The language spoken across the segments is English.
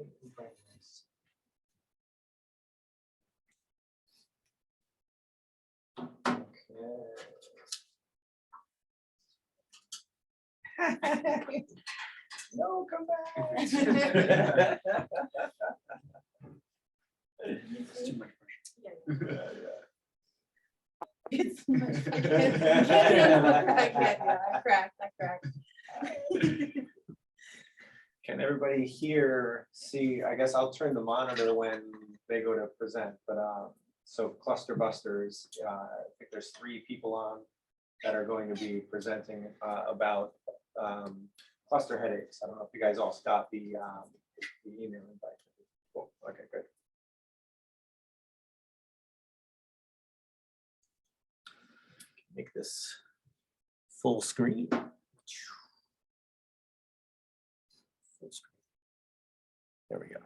Okay. No, come back. It's too much It's too much. I cracked. Can everybody here see? I guess I'll turn the monitor when they go to present, but so Clusterbusters, I think there's 3 people on that are going to be presenting about cluster headaches. I don't know if you guys all got the email invite. Cool. Okay, good. Make this full screen. Full screen. There we go.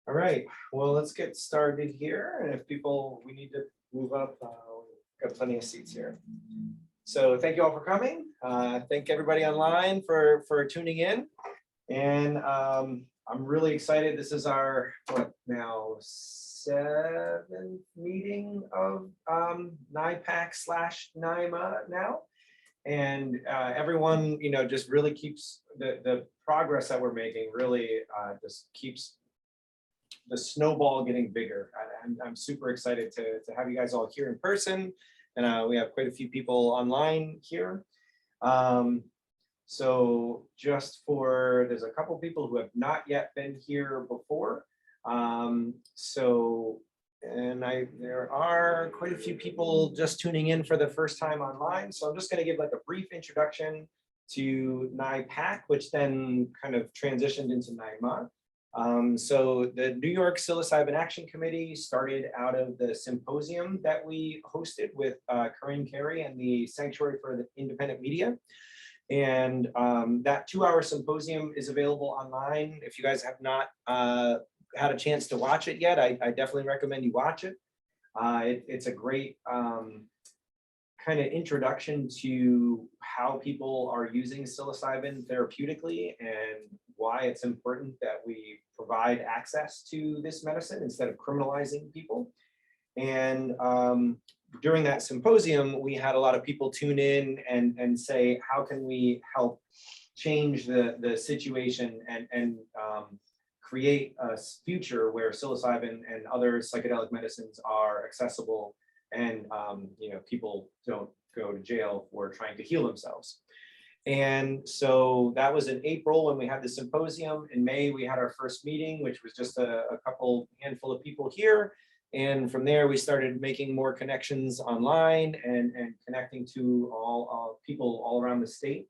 All right, well, let's get started here. And if people, we need to move up, we've got plenty of seats here. So thank you all for coming. Thank everybody online for tuning in. And I'm really excited. This is our, what now, 7th meeting of NYPAC/NYMHA now. And everyone, you know, just really keeps the progress that we're making really just keeps the snowball getting bigger. I'm super excited to have you guys all here in person. And we have quite a few people online here. So just for, there's a couple people who have not yet been here before. There are quite a few people just tuning in for the first time online. So I'm just going to give like a brief introduction to NYPAC, which then kind of transitioned into NYMHA. So the New York Psilocybin Action Committee started out of the symposium that we hosted with Corinne Carey and the Sanctuary for the Independent Media. And that 2-hour symposium is available online. If you guys have not had a chance to watch it yet, I definitely recommend you watch it. It's a great kind of introduction to how people are using psilocybin therapeutically and why it's important that we provide access to this medicine instead of criminalizing people. And during that symposium, we had a lot of people tune in and say, how can we help change the situation and create a future where psilocybin and other psychedelic medicines are accessible and you know, people don't go to jail for trying to heal themselves. And so that was in April when we had the symposium. In May, we had our first meeting, which was just a handful of people here. And from there, we started making more connections online and connecting to all people all around the state.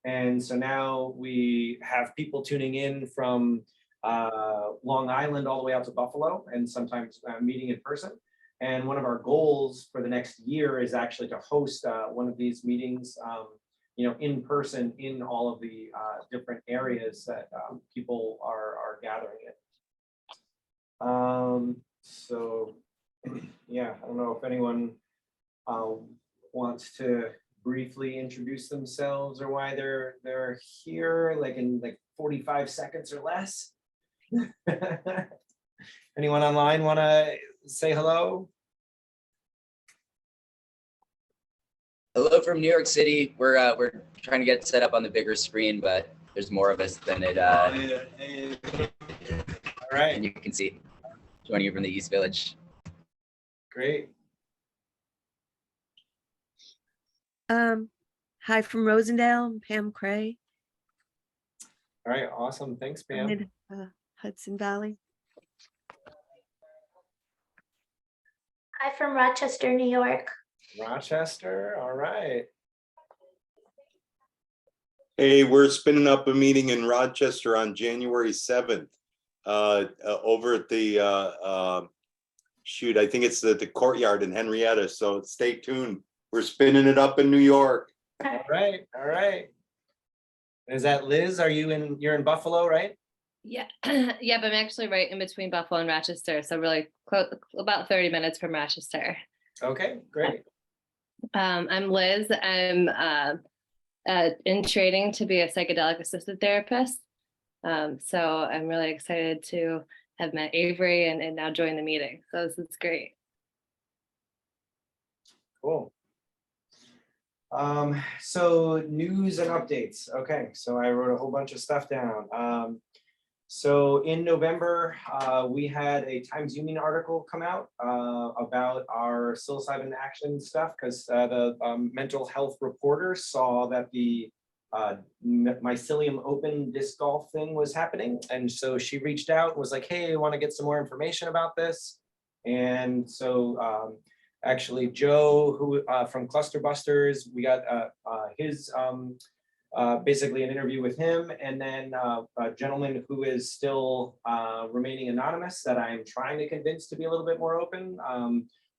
And so now we have people tuning in from Long Island all the way out to Buffalo, and sometimes meeting in person. And one of our goals for the next year is actually to host one of these meetings, you know, in person in all of the different areas that people are gathering in. So yeah, I don't know if anyone wants to briefly introduce themselves or why they're here, like in like 45 seconds or less. Anyone online want to say hello? Hello from New York City. We're trying to get set up on the bigger screen, but there's more of us than it. All right. And you can see joining you from the East Village. Great. Hi from Rosendale, I'm Pam Cray. All right, awesome. Thanks, Pam. Mid, Hudson Valley. Hi from Rochester, New York. Rochester, all right. Hey, we're spinning up a meeting in Rochester on January 7th over at the, shoot, I think it's the Courtyard in Henrietta. So stay tuned. We're spinning it up in New York. All right, all right. Is that Liz? You're in Buffalo, right? Yeah, yeah, but I'm actually right in between Buffalo and Rochester, so really close, about 30 minutes from Rochester. Okay, great. I'm Liz. I'm in training to be a psychedelic assisted therapist. So I'm really excited to have met Avery and now join the meeting. So this is great. Cool. So news and updates. Okay, so I wrote a whole bunch of stuff down. So in November, we had a Times Union article come out about our psilocybin action stuff because the mental health reporter saw that the mycelium open disc golf thing was happening. And so she reached out and was like, hey, I want to get some more information about this. And so actually Joe, who from Clusterbusters, we got his basically an interview with him, and then a gentleman who is still remaining anonymous that I'm trying to convince to be a little bit more open,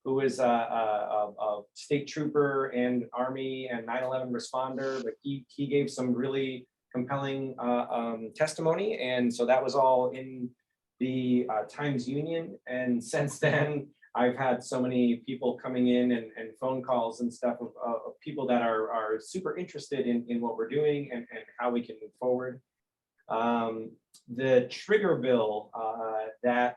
who is a state trooper and Army and 9/11 responder, but he gave some really compelling testimony, and so that was all in the Times Union. And since then, I've had so many people coming in and phone calls and stuff of people that are super interested in what we're doing and how we can move forward. The trigger bill that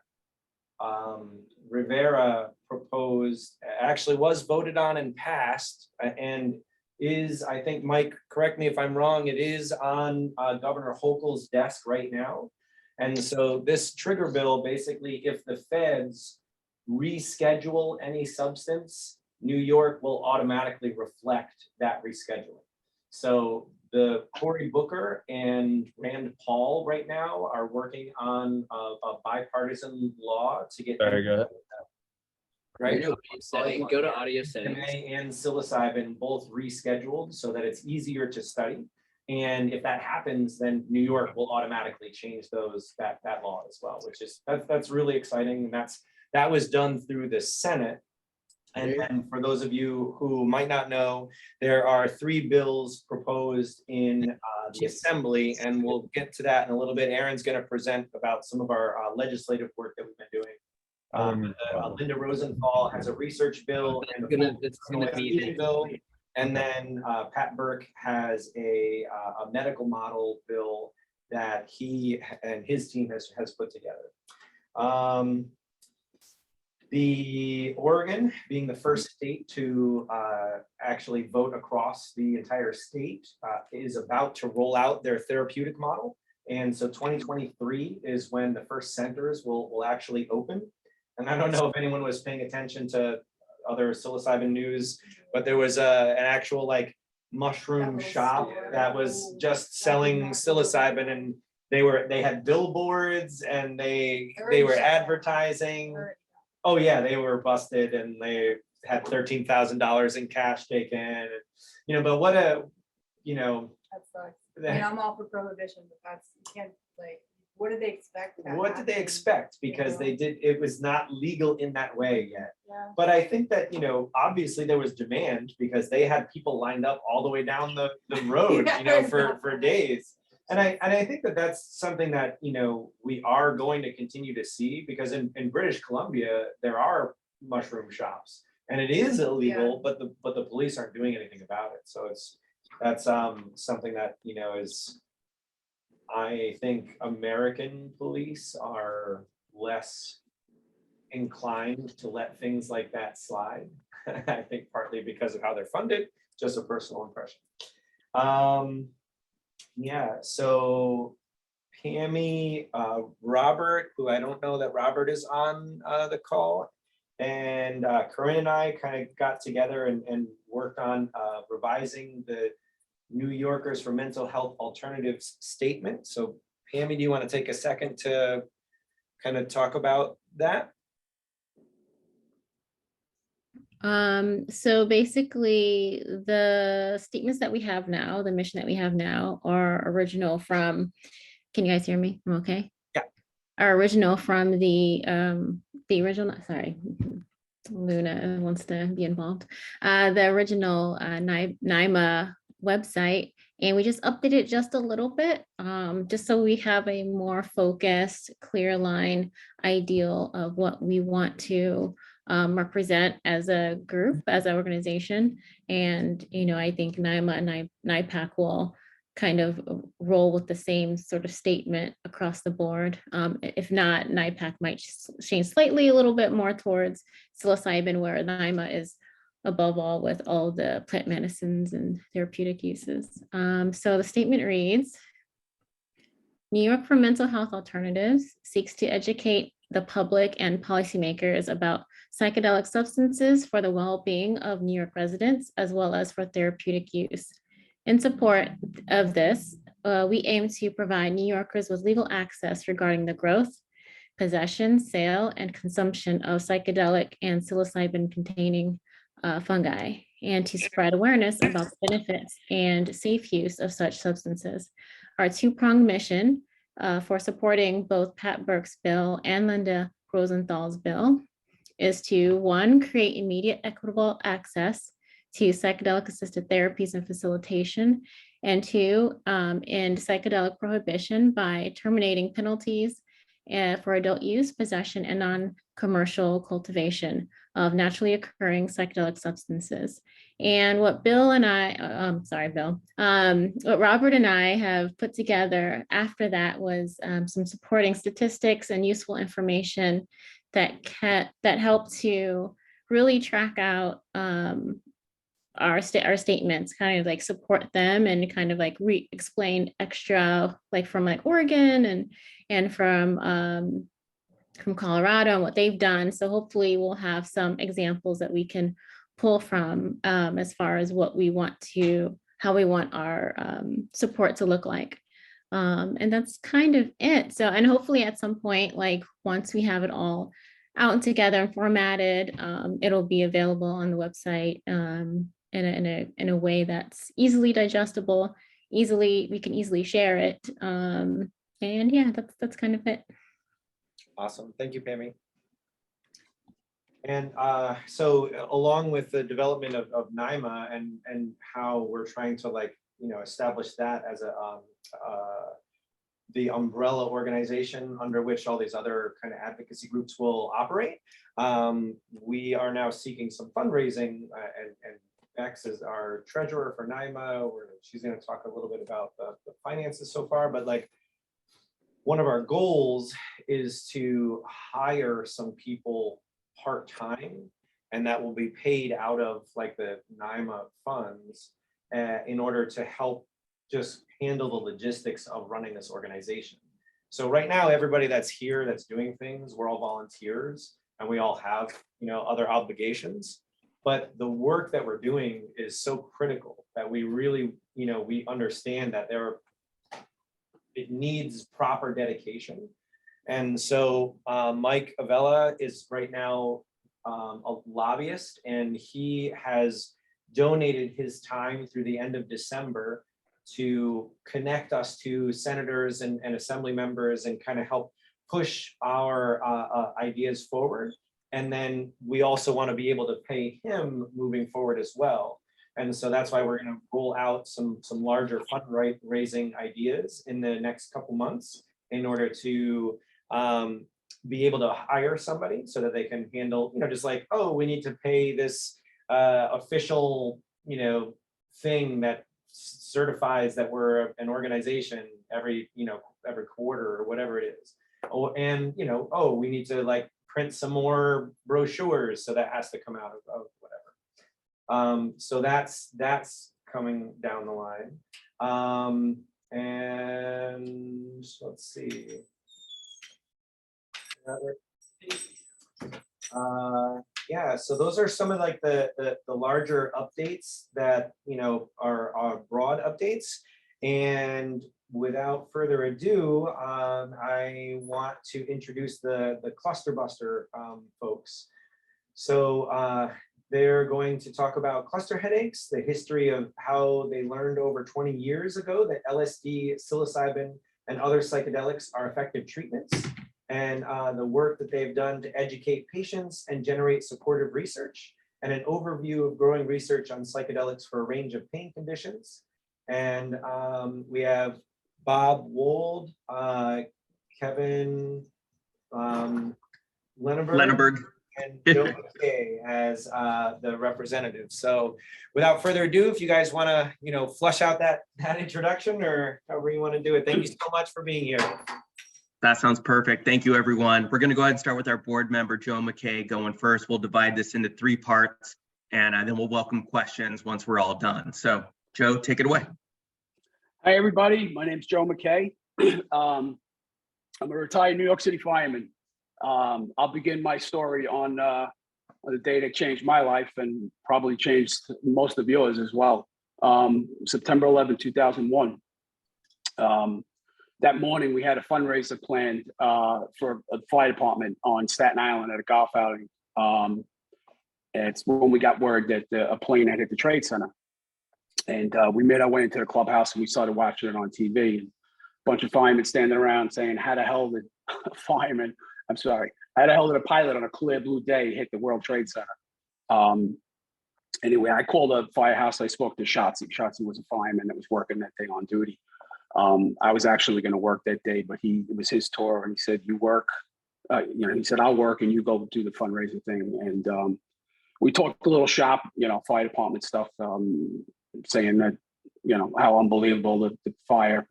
Rivera proposed actually was voted on and passed and is, I think, Mike, correct me if I'm wrong, it is on Governor Hochul's desk right now. And so this trigger bill, basically, if the feds reschedule any substance, New York will automatically reflect that rescheduling. So the Cory Booker and Rand Paul right now are working on a bipartisan law to get Very good. right. Go to audio settings. MA and psilocybin both rescheduled so that it's easier to study. And if that happens, then New York will automatically change that law as well, which is that's really exciting. And that was done through the Senate. And then for those of you who might not know, there are 3 bills proposed in the Assembly, and we'll get to that in a little bit. Aaron's going to present about some of our legislative work that we've been doing. Linda Rosenthal has a research bill and a meeting bill. And then Pat Burke has a medical model bill that he and his team has put together. The Oregon, being the first state to actually vote across the entire state, is about to roll out their therapeutic model. And so 2023 is when the first centers will actually open. And I don't know if anyone was paying attention to other psilocybin news, but there was an actual like mushroom shop that was just selling psilocybin, and they had billboards and they were advertising. Oh yeah, they were busted and they had $13,000 in cash taken. You know, but what a, you know. That sucks. I mean, I'm all for prohibition, but that's, you can't, like, what did they expect? What did they expect? Because it was not legal in that way yet. Yeah. But I think that, you know, obviously there was demand because they had people lined up all the way down the road, you know, for days. And I think that that's something that, you know, we are going to continue to see, because in British Columbia, there are mushroom shops and it is illegal, but the police aren't doing anything about it. So that's something that, you know, is, I think American police are less inclined to let things like that slide. I think partly because of how they're funded, just a personal impression. Yeah, so Pammy, Robert, who I don't know that Robert is on the call, and Corinne and I kind of got together and worked on revising the New Yorkers for Mental Health Alternatives statement. So Pammy, do you want to take a second to kind of talk about that? So basically the statements that we have now, the mission that we have now, are original from, can you guys hear me? I'm okay? Yeah. Are original from the original, sorry, Luna wants to be involved. The original NYMHA website, And we just updated it just a little bit, just so we have a more focused, clear line ideal of what we want to represent as a group, as an organization. And, I think NYMHA and NYPAC will kind of roll with the same sort of statement across the board. If not, NYPAC might change slightly a little bit more towards psilocybin, where NYMHA is above all with all the plant medicines and therapeutic uses. So the statement reads, New York for Mental Health Alternatives seeks to educate the public and policymakers about psychedelic substances for the well-being of New York residents, as well as for therapeutic use. In support of this, we aim to provide New Yorkers with legal access regarding the growth, possession, sale, and consumption of psychedelic and psilocybin-containing fungi, and to spread awareness about the benefits and safe use of such substances. Our two-pronged mission for supporting both Pat Burke's bill and Linda Rosenthal's bill is to, one, create immediate equitable access to psychedelic-assisted therapies and facilitation, and two, end psychedelic prohibition by terminating penalties for adult use, possession, and non-commercial cultivation of naturally occurring psychedelic substances. And what Bill and I, what Robert and I have put together after that was some supporting statistics and useful information that help to really track out our statements, kind of like support them and kind of like explain extra, like from like Oregon and from Colorado and what they've done. So hopefully we'll have some examples that we can pull from as far as how we want our support to look like. And that's kind of it. So, and hopefully at some point, like once we have it all out and together and formatted, it'll be available on the website in a way that's easily digestible, we can easily share it. And yeah, that's kind of it. Awesome. Thank you, Pammy. And so along with the development of NYMHA and how we're trying to establish that as the umbrella organization under which all these other kind of advocacy groups will operate, we are now seeking some fundraising, and Bex is our treasurer for NYMHA. She's going to talk a little bit about the finances so far, but one of our goals is to hire some people part-time, and that will be paid out of the NYMHA funds in order to help just handle the logistics of running this organization. So right now, everybody that's here that's doing things, we're all volunteers and we all have other obligations. But the work that we're doing is so critical that we really, we understand that it needs proper dedication. And so Mike Avella is right now a lobbyist, and he has donated his time through the end of December to connect us to senators and assembly members and kind of help push our ideas forward. And then we also want to be able to pay him moving forward as well. And so that's why we're going to roll out some larger fundraising ideas in the next couple months in order to be able to hire somebody so that they can handle, just like, oh, we need to pay this official, thing that certifies that we're an organization every quarter or whatever it is. Oh, and we need to print some more brochures, so that has to come out of whatever. So that's coming down the line. And let's see. Yeah, so those are some of the larger updates that are broad updates. And without further ado, I want to introduce the Clusterbuster folks. So they're going to talk about cluster headaches, the history of how they learned over 20 years ago that LSD, psilocybin, and other psychedelics are effective treatments, and the work that they've done to educate patients and generate supportive research, and an overview of growing research on psychedelics for a range of pain conditions. And we have Bob Wold, Kevin Lenaburg, and Joe McKay as the representative. So without further ado, if you guys want to, flush out that introduction or however you want to do it. Thank you so much for being here. That sounds perfect. Thank you, everyone. We're going to go ahead and start with our board member, Joe McKay, going first. We'll divide this into 3 parts, and then we'll welcome questions once we're all done. So, Joe, take it away. Hi, everybody. My name's Joe McKay. I'm a retired New York City fireman. I'll begin my story on the day that changed my life and probably changed most of yours as well. September 11, 2001. That morning, we had a fundraiser planned for a fire department on Staten Island at a golf outing. It's when we got word that a plane had hit the Trade Center. And we made our way into the clubhouse and we started watching it on TV. A bunch of firemen standing around saying, how the hell did a fireman, I'm sorry, how the hell did a pilot on a clear blue day hit the World Trade Center? Anyway, I called a firehouse. I spoke to Shotzi. Shotzi was a fireman that was working that day on duty. I was actually going to work that day, but it was his tour, and he said, "You work." He said, "I'll work, and you go do the fundraising thing." And we talked a little shop, fire department stuff, saying that how unbelievable the fire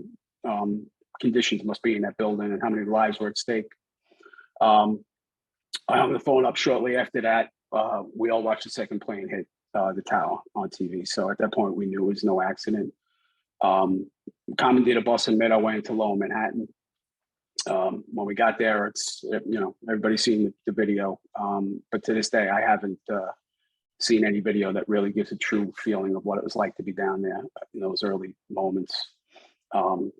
conditions must be in that building and how many lives were at stake. I hung the phone up shortly after that. We all watched the second plane hit the tower on TV. So at that point, we knew it was no accident. Commandeered a bus and made our way into Lower Manhattan. When we got there, it's, everybody's seen the video. But to this day, I haven't seen any video that really gives a true feeling of what it was like to be down there in those early moments.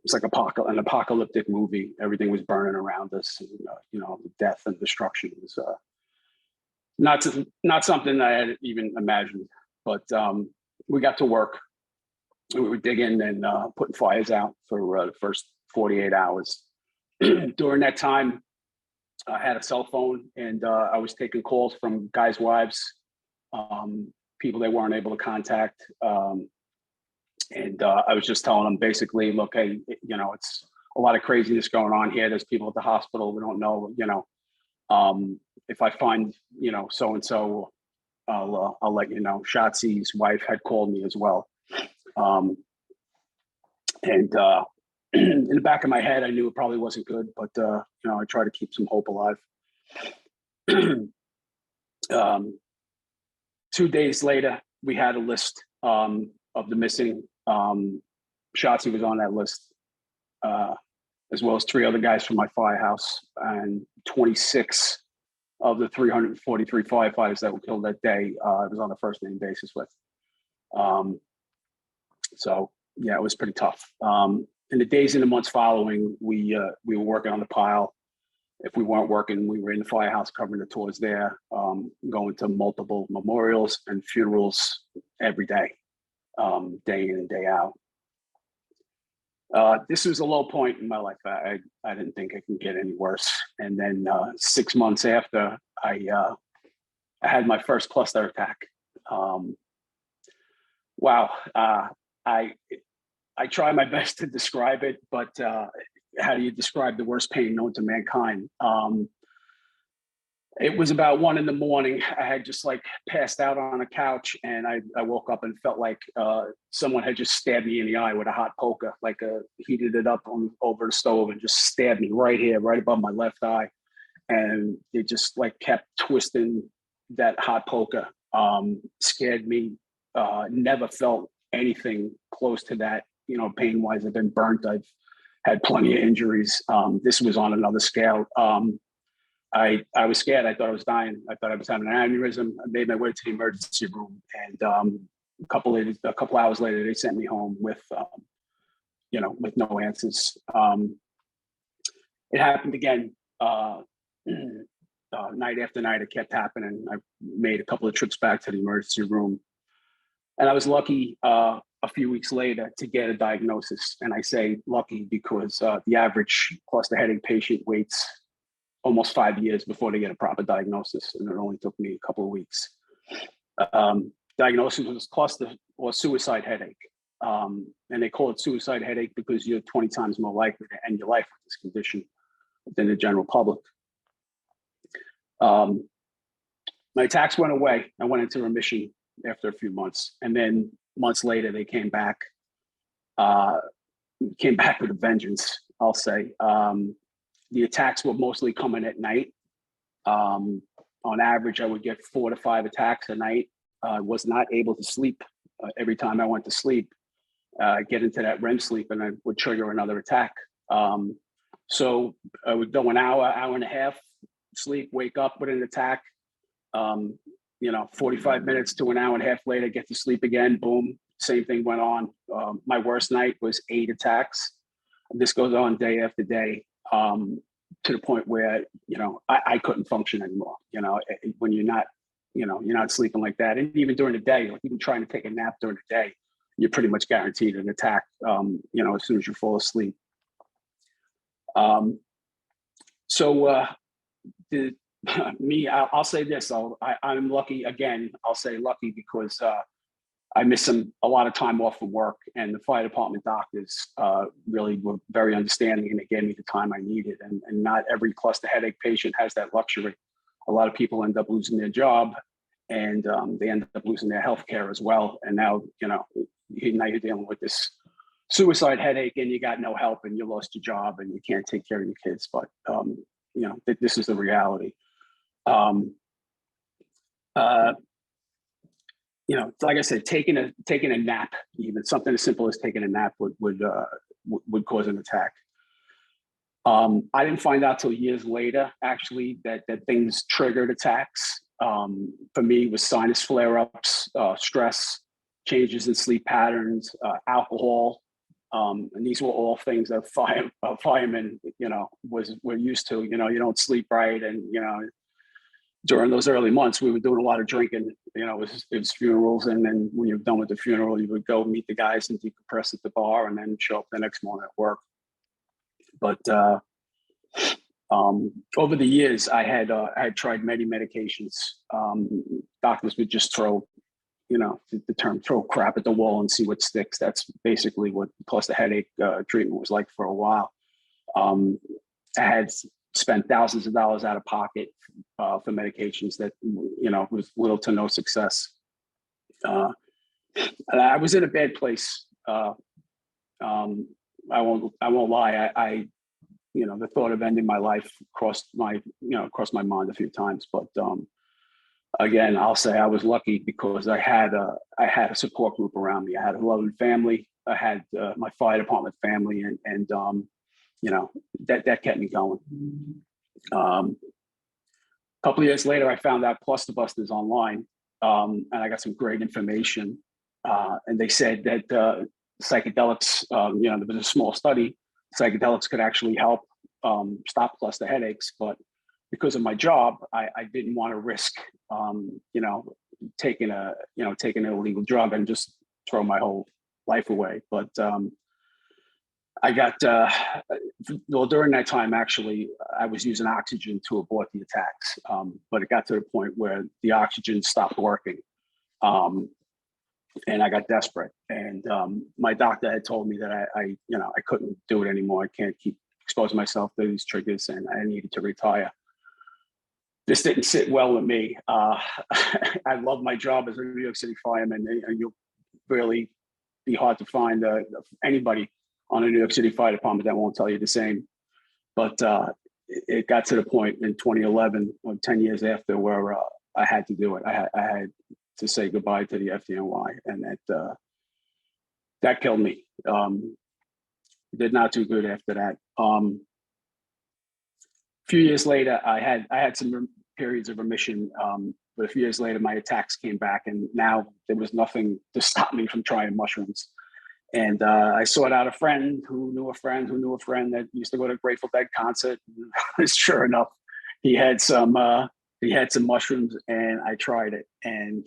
It's like an apocalyptic movie. Everything was burning around us. And, death and destruction was not something I had even imagined. But we got to work. We were digging and putting fires out for the first 48 hours. During that time, I had a cell phone and I was taking calls from guys' wives, people they weren't able to contact. And I was just telling them basically, look, hey, it's a lot of craziness going on here. There's people at the hospital. We don't know, if I find, so-and-so, I'll let you know. Shotzi's wife had called me as well. In the back of my head, I knew it probably wasn't good, but I try to keep some hope alive. 2 days later, we had a list of the missing. Shotzi was on that list, as well as 3 other guys from my firehouse, and 26 of the 343 firefighters that were killed that day, I was on a first name basis with. So yeah, it was pretty tough. In the days and the months following, we were working on the pile. If we weren't working, we were in the firehouse covering the tours there, going to multiple memorials and funerals every day, day in and day out. This was a low point in my life. I didn't think it could get any worse. And then 6 months after, I had my first cluster attack. Wow. I try my best to describe it, but how do you describe the worst pain known to mankind? It was about 1 a.m. I had just passed out on a couch, and I woke up and felt like someone had just stabbed me in the eye with a hot poker, heated it up over the stove and just stabbed me right here, right above my left eye. And it just kept twisting that hot poker. Scared me. Never felt anything close to that, pain-wise. I've been burnt. I've had plenty of injuries. This was on another scale. I was scared. I thought I was dying. I thought I was having an aneurysm. I made my way to the emergency room, and a couple hours later, they sent me home with no answers. It happened again. Night after night, it kept happening. I made a couple of trips back to the emergency room, and I was lucky a few weeks later to get a diagnosis. And I say lucky because the average cluster headache patient waits almost 5 years before they get a proper diagnosis, and it only took me a couple of weeks. Diagnosis was cluster or suicide headache. And they call it suicide headache because you're 20 times more likely to end your life with this condition than the general public. My attacks went away. I went into remission after a few months. And then months later, they came back with a vengeance, I'll say. The attacks were mostly coming at night. On average, I would get 4 to 5 attacks a night. I was not able to sleep. Every time I went to sleep, get into that REM sleep, and I would trigger another attack. So I would go an hour, hour and a half, sleep, wake up with an attack. 45 minutes to an hour and a half later, get to sleep again, boom, same thing went on. My worst night was 8 attacks. This goes on day after day, to the point where, I couldn't function anymore. When you're not sleeping like that. And even during the day, like even trying to take a nap during the day, you're pretty much guaranteed an attack, as soon as you fall asleep. I'll say this, I'm lucky again. I'll say lucky because I missed a lot of time off from work, and the fire department doctors really were very understanding, and they gave me the time I needed. And not every cluster headache patient has that luxury. A lot of people end up losing their job, and they end up losing their health care as well. And now, now you're dealing with this suicide headache, and you got no help, and you lost your job, and you can't take care of your kids. But this is the reality. Like I said, taking a nap, even something as simple as taking a nap would cause an attack. I didn't find out till years later, actually, that things triggered attacks. For me, it was sinus flare-ups, stress, changes in sleep patterns, alcohol, and these were all things that firemen, were used to. You don't sleep right, and during those early months, we were doing a lot of drinking. It was funerals, and then when you're done with the funeral, you would go meet the guys and decompress at the bar, and then show up the next morning at work. But over the years, I had tried many medications. Doctors would just throw, the term throw crap at the wall and see what sticks. That's basically what cluster headache treatment was like for a while. I had spent thousands of dollars out of pocket for medications that, was little to no success. And I was in a bad place. I won't lie. The thought of ending my life crossed my mind a few times. But again, I'll say I was lucky because I had a support group around me. I had a loving family. I had my fire department family, and that kept me going. A couple of years later, I found out Clusterbusters online, and I got some great information. And they said that psychedelics, there was a small study, psychedelics could actually help stop cluster headaches. But because of my job, I didn't want to risk, taking an illegal drug and just throw my whole life away. But I got, during that time, actually, I was using oxygen to abort the attacks. But it got to the point where the oxygen stopped working. And I got desperate. And my doctor had told me that I couldn't do it anymore. I can't keep exposing myself to these triggers, and I needed to retire. This didn't sit well with me. I love my job as a New York City fireman, and you'll really be hard to find anybody on a New York City Fire Department that won't tell you the same. But it got to the point in 2011, or 10 years after, where I had to do it. I had to say goodbye to the FDNY, and that killed me. Did not do good after that. A few years later, I had some periods of remission, but a few years later, my attacks came back, and now there was nothing to stop me from trying mushrooms. And I sought out a friend who knew a friend who knew a friend that used to go to a Grateful Dead concert. And sure enough, he had some mushrooms, and I tried it, and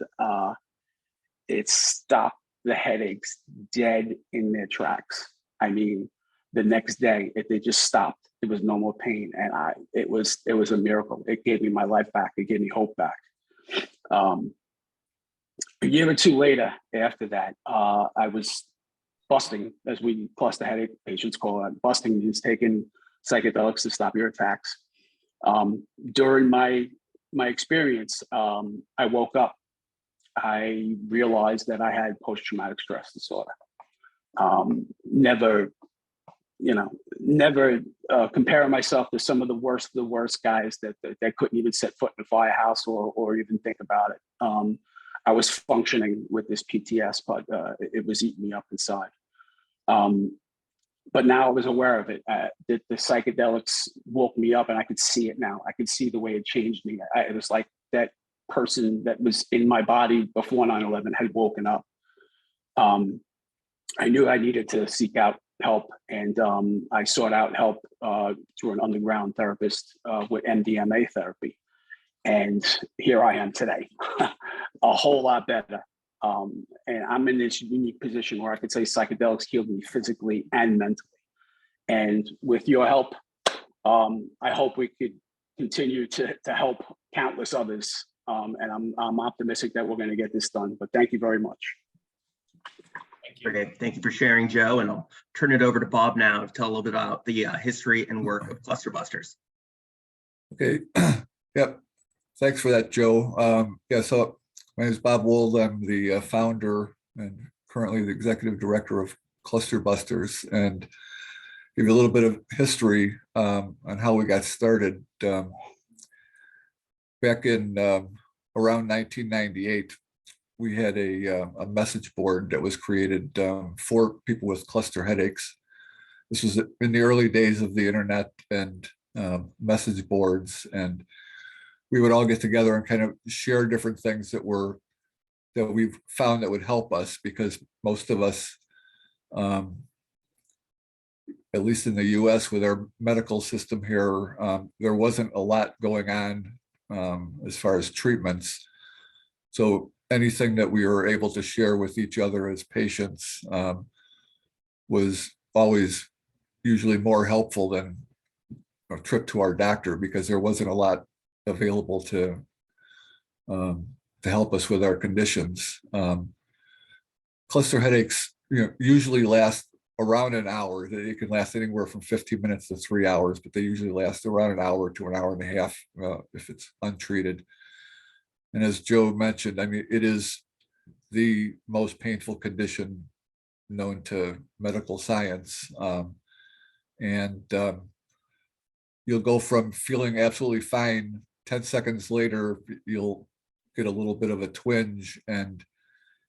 it stopped the headaches dead in their tracks. I mean, the next day, they just stopped. There was no more pain, and it was a miracle. It gave me my life back. It gave me hope back. A year or two later, after that, I was busting, as we cluster headache patients call it. Busting means taking psychedelics to stop your attacks. During my experience, I woke up. I realized that I had post-traumatic stress disorder. Never comparing myself to some of the worst guys that couldn't even set foot in a firehouse or even think about it. I was functioning with this PTS, but it was eating me up inside. But now I was aware of it. The psychedelics woke me up, and I could see it now. I could see the way it changed me. It was like that person that was in my body before 9/11 had woken up. I knew I needed to seek out help, and I sought out help through an underground therapist with MDMA therapy. And here I am today, a whole lot better. And I'm in this unique position where I could say psychedelics healed me physically and mentally. And with your help, I hope we could continue to help countless others. And I'm optimistic that we're going to get this done. But thank you very much. Great. Thank you for sharing, Joe. And I'll turn it over to Bob now to tell a little bit about the history and work of Clusterbusters. Okay. Yep. Thanks for that, Joe. Yeah, so my name is Bob Wold. I'm the founder and currently the executive director of Clusterbusters, and give you a little bit of history on how we got started. Back in around 1998, we had a message board that was created for people with cluster headaches. This was in the early days of the internet and message boards, and we would all get together and kind of share different things that we've found that would help us, because most of us, at least in the US with our medical system here, there wasn't a lot going on as far as treatments. So anything that we were able to share with each other as patients was always usually more helpful than a trip to our doctor, because there wasn't a lot available to help us with our conditions. Cluster headaches, usually last around an hour. It can last anywhere from 15 minutes to 3 hours, but they usually last around an hour to an hour and a half if it's untreated. And as Joe mentioned, I mean, it is the most painful condition known to medical science. You'll go from feeling absolutely fine, 10 seconds later, you'll get a little bit of a twinge, and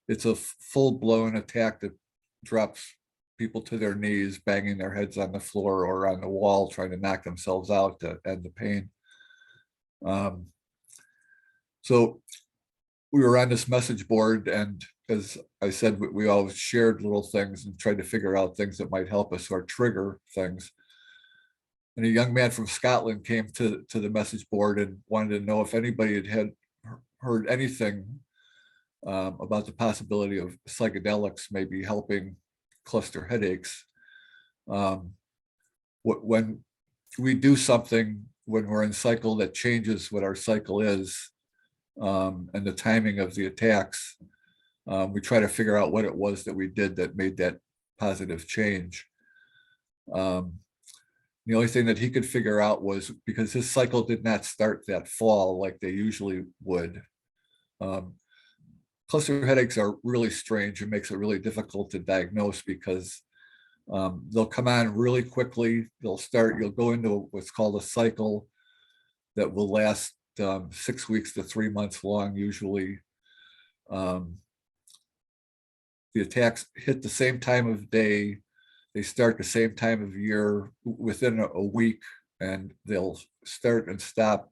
it's a full-blown attack that drops people to their knees, banging their heads on the floor or on the wall, trying to knock themselves out to end the pain. So we were on this message board, and as I said, we all shared little things and tried to figure out things that might help us or trigger things. And a young man from Scotland came to the message board and wanted to know if anybody had heard anything about the possibility of psychedelics maybe helping cluster headaches. When we do something when we're in cycle that changes what our cycle is, and the timing of the attacks, we try to figure out what it was that we did that made that positive change. The only thing that he could figure out was, because his cycle did not start that fall like they usually would. Cluster headaches are really strange. It makes it really difficult to diagnose, because they'll come on really quickly. You'll go into what's called a cycle that will last 6 weeks to 3 months long, usually. The attacks hit the same time of day. They start the same time of year within a week, and they'll start and stop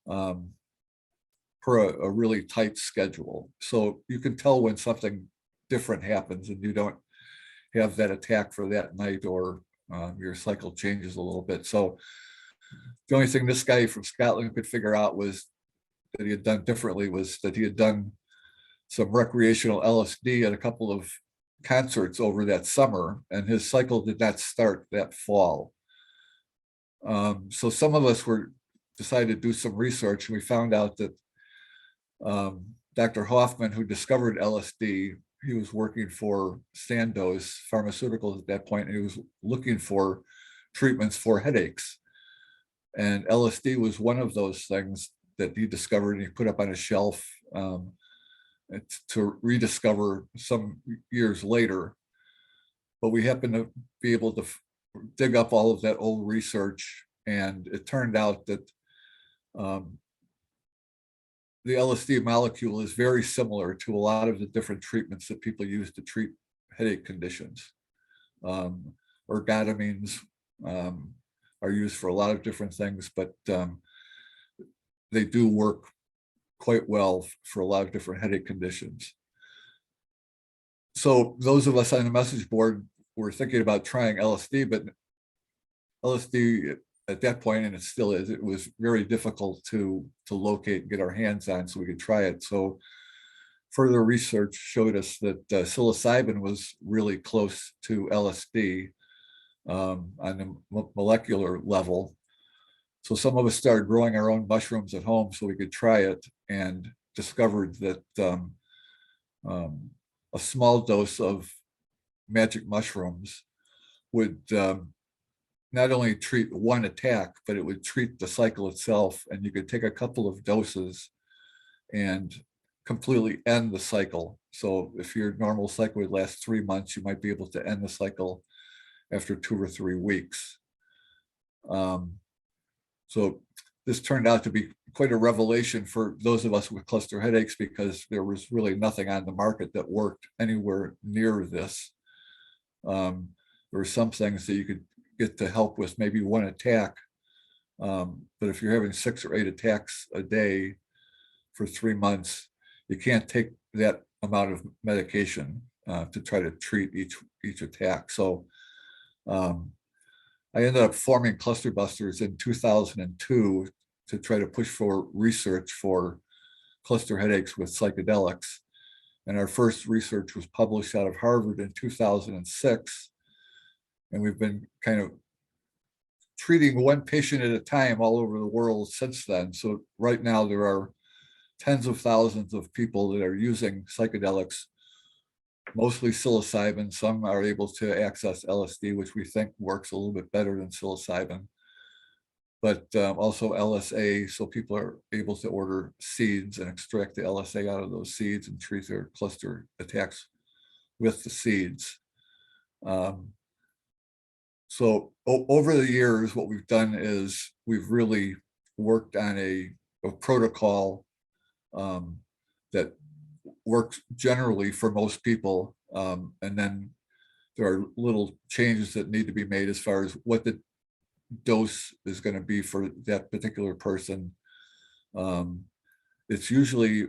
per a really tight schedule. So you can tell when something different happens and you don't have that attack for that night, or your cycle changes a little bit. So the only thing this guy from Scotland could figure out was that he had done differently was that he had done some recreational LSD at a couple of concerts over that summer, and his cycle did not start that fall. So some of us decided to do some research, and we found out that Dr. Hoffman, who discovered LSD, he was working for Sandoz Pharmaceuticals at that point, and he was looking for treatments for headaches. And LSD was one of those things that he discovered and he put up on a shelf to rediscover some years later. But we happened to be able to dig up all of that old research, and it turned out that the LSD molecule is very similar to a lot of the different treatments that people use to treat headache conditions. Ergotamines are used for a lot of different things, but they do work quite well for a lot of different headache conditions. So those of us on the message board were thinking about trying LSD, but LSD at that point, and it still is, it was very difficult to locate and get our hands on so we could try it. So further research showed us that psilocybin was really close to LSD on the molecular level. So some of us started growing our own mushrooms at home so we could try it, and discovered that a small dose of magic mushrooms would not only treat one attack, but it would treat the cycle itself. And you could take a couple of doses and completely end the cycle. So if your normal cycle would last 3 months, you might be able to end the cycle after 2 or 3 weeks. So this turned out to be quite a revelation for those of us with cluster headaches, because there was really nothing on the market that worked anywhere near this. There were some things that you could get to help with maybe one attack. But if you're having 6 or 8 attacks a day for 3 months, you can't take that amount of medication to try to treat each attack. So I ended up forming Clusterbusters in 2002 to try to push for research for cluster headaches with psychedelics. And our first research was published out of Harvard in 2006. And we've been kind of treating one patient at a time all over the world since then. So right now there are tens of thousands of people that are using psychedelics, mostly psilocybin. Some are able to access LSD, which we think works a little bit better than psilocybin, but also LSA. So people are able to order seeds and extract the LSA out of those seeds and treat their cluster attacks with the seeds. So over the years, what we've done is we've really worked on a protocol that works generally for most people. And then there are little changes that need to be made as far as what the dose is going to be for that particular person. It's usually,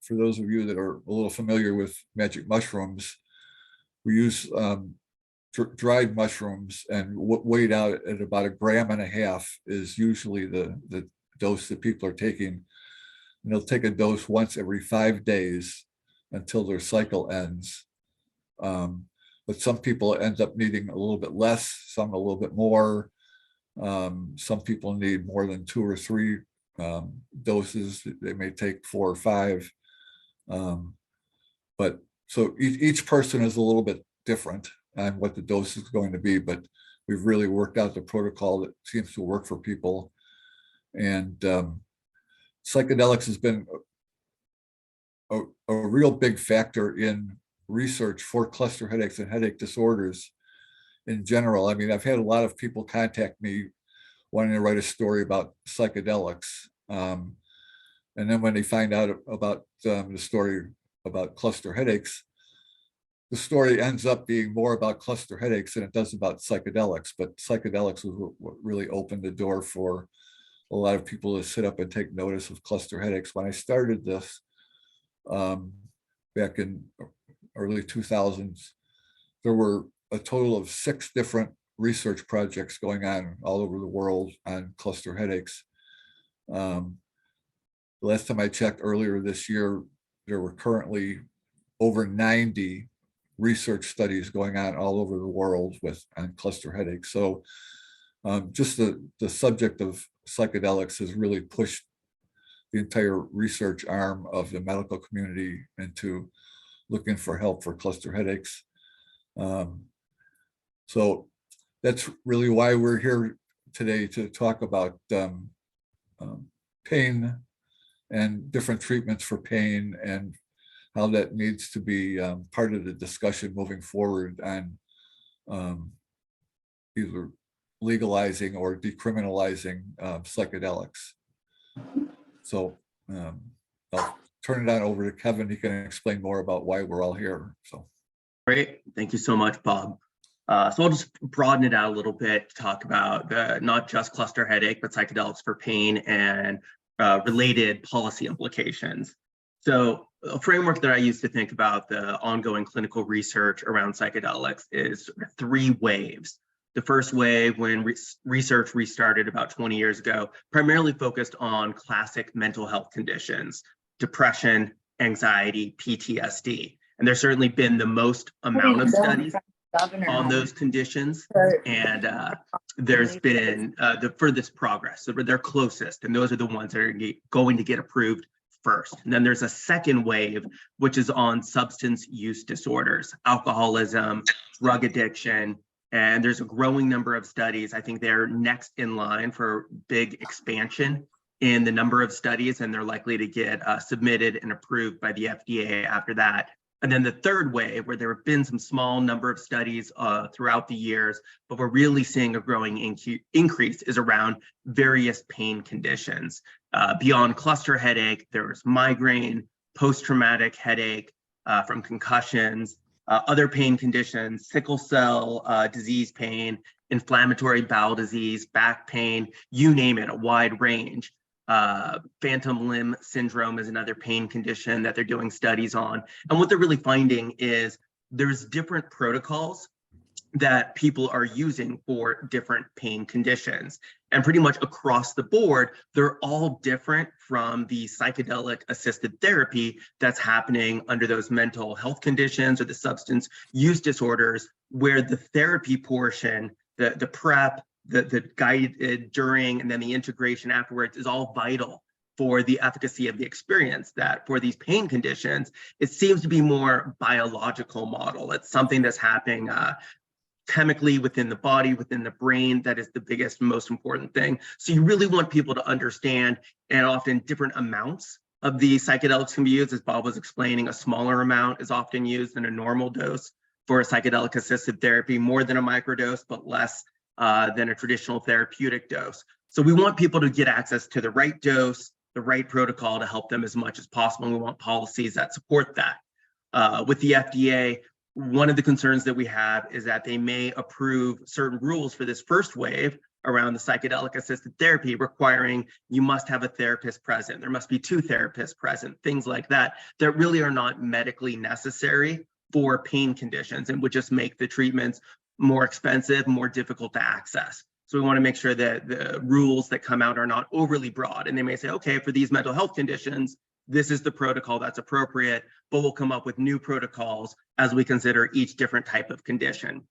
for those of you that are a little familiar with magic mushrooms, we use dried mushrooms, and weighed out at about 1.5 grams is usually the dose that people are taking. And they'll take a dose once every 5 days until their cycle ends. But some people end up needing a little bit less, some a little bit more. Some people need more than 2 or 3 doses. They may take 4 or 5. But so each person is a little bit different on what the dose is going to be, but we've really worked out the protocol that seems to work for people. And psychedelics has been a real big factor in research for cluster headaches and headache disorders in general. I mean, I've had a lot of people contact me wanting to write a story about psychedelics. And then when they find out about the story about cluster headaches, the story ends up being more about cluster headaches than it does about psychedelics. But psychedelics was what really opened the door for a lot of people to sit up and take notice of cluster headaches. When I started this back in early 2000s, there were a total of 6 different research projects going on all over the world on cluster headaches. The last time I checked earlier this year, there were currently over 90 research studies going on all over the world on cluster headaches. So just the subject of psychedelics has really pushed the entire research arm of the medical community into looking for help for cluster headaches. So that's really why we're here today, to talk about pain and different treatments for pain, and how that needs to be part of the discussion moving forward on either legalizing or decriminalizing psychedelics. So I'll turn it on over to Kevin. He can explain more about why we're all here. So Great. Thank you so much, Bob. So I'll just broaden it out a little bit to talk about not just cluster headache, but psychedelics for pain and related policy implications. So a framework that I use to think about the ongoing clinical research around psychedelics is 3 waves. The first wave, when research restarted about 20 years ago, primarily focused on classic mental health conditions, depression, anxiety, PTSD. And there's certainly been the most amount of studies on those conditions. And there's been the furthest progress. So they're closest, and those are the ones that are going to get approved first. And then there's a second wave, which is on substance use disorders, alcoholism, drug addiction. And there's a growing number of studies. I think they're next in line for big expansion in the number of studies, and they're likely to get submitted and approved by the FDA after that. And then the third wave, where there have been some small number of studies throughout the years, but we're really seeing a growing increase, is around various pain conditions. Beyond cluster headache, there's migraine, post-traumatic headache from concussions, other pain conditions, sickle cell disease pain, inflammatory bowel disease, back pain, you name it, a wide range. Phantom limb syndrome is another pain condition that they're doing studies on. And what they're really finding is there's different protocols that people are using for different pain conditions. And pretty much across the board, they're all different from the psychedelic assisted therapy that's happening under those mental health conditions or the substance use disorders, where the therapy portion, the prep, the guided during, and then the integration afterwards is all vital for the efficacy of the experience. That for these pain conditions, it seems to be more biological model. It's something that's happening chemically within the body, within the brain, that is the biggest, most important thing. So you really want people to understand, and often different amounts of the psychedelics can be used. As Bob was explaining, a smaller amount is often used than a normal dose for a psychedelic assisted therapy, more than a microdose, but less than a traditional therapeutic dose. So we want people to get access to the right dose, the right protocol to help them as much as possible. And we want policies that support that. With the FDA, one of the concerns that we have is that they may approve certain rules for this first wave around the psychedelic assisted therapy, requiring you must have a therapist present. There must be 2 therapists present, things like that, that really are not medically necessary for pain conditions and would just make the treatments more expensive, more difficult to access. So we want to make sure that the rules that come out are not overly broad. And they may say, okay, for these mental health conditions, this is the protocol that's appropriate, but we'll come up with new protocols as we consider each different type of condition.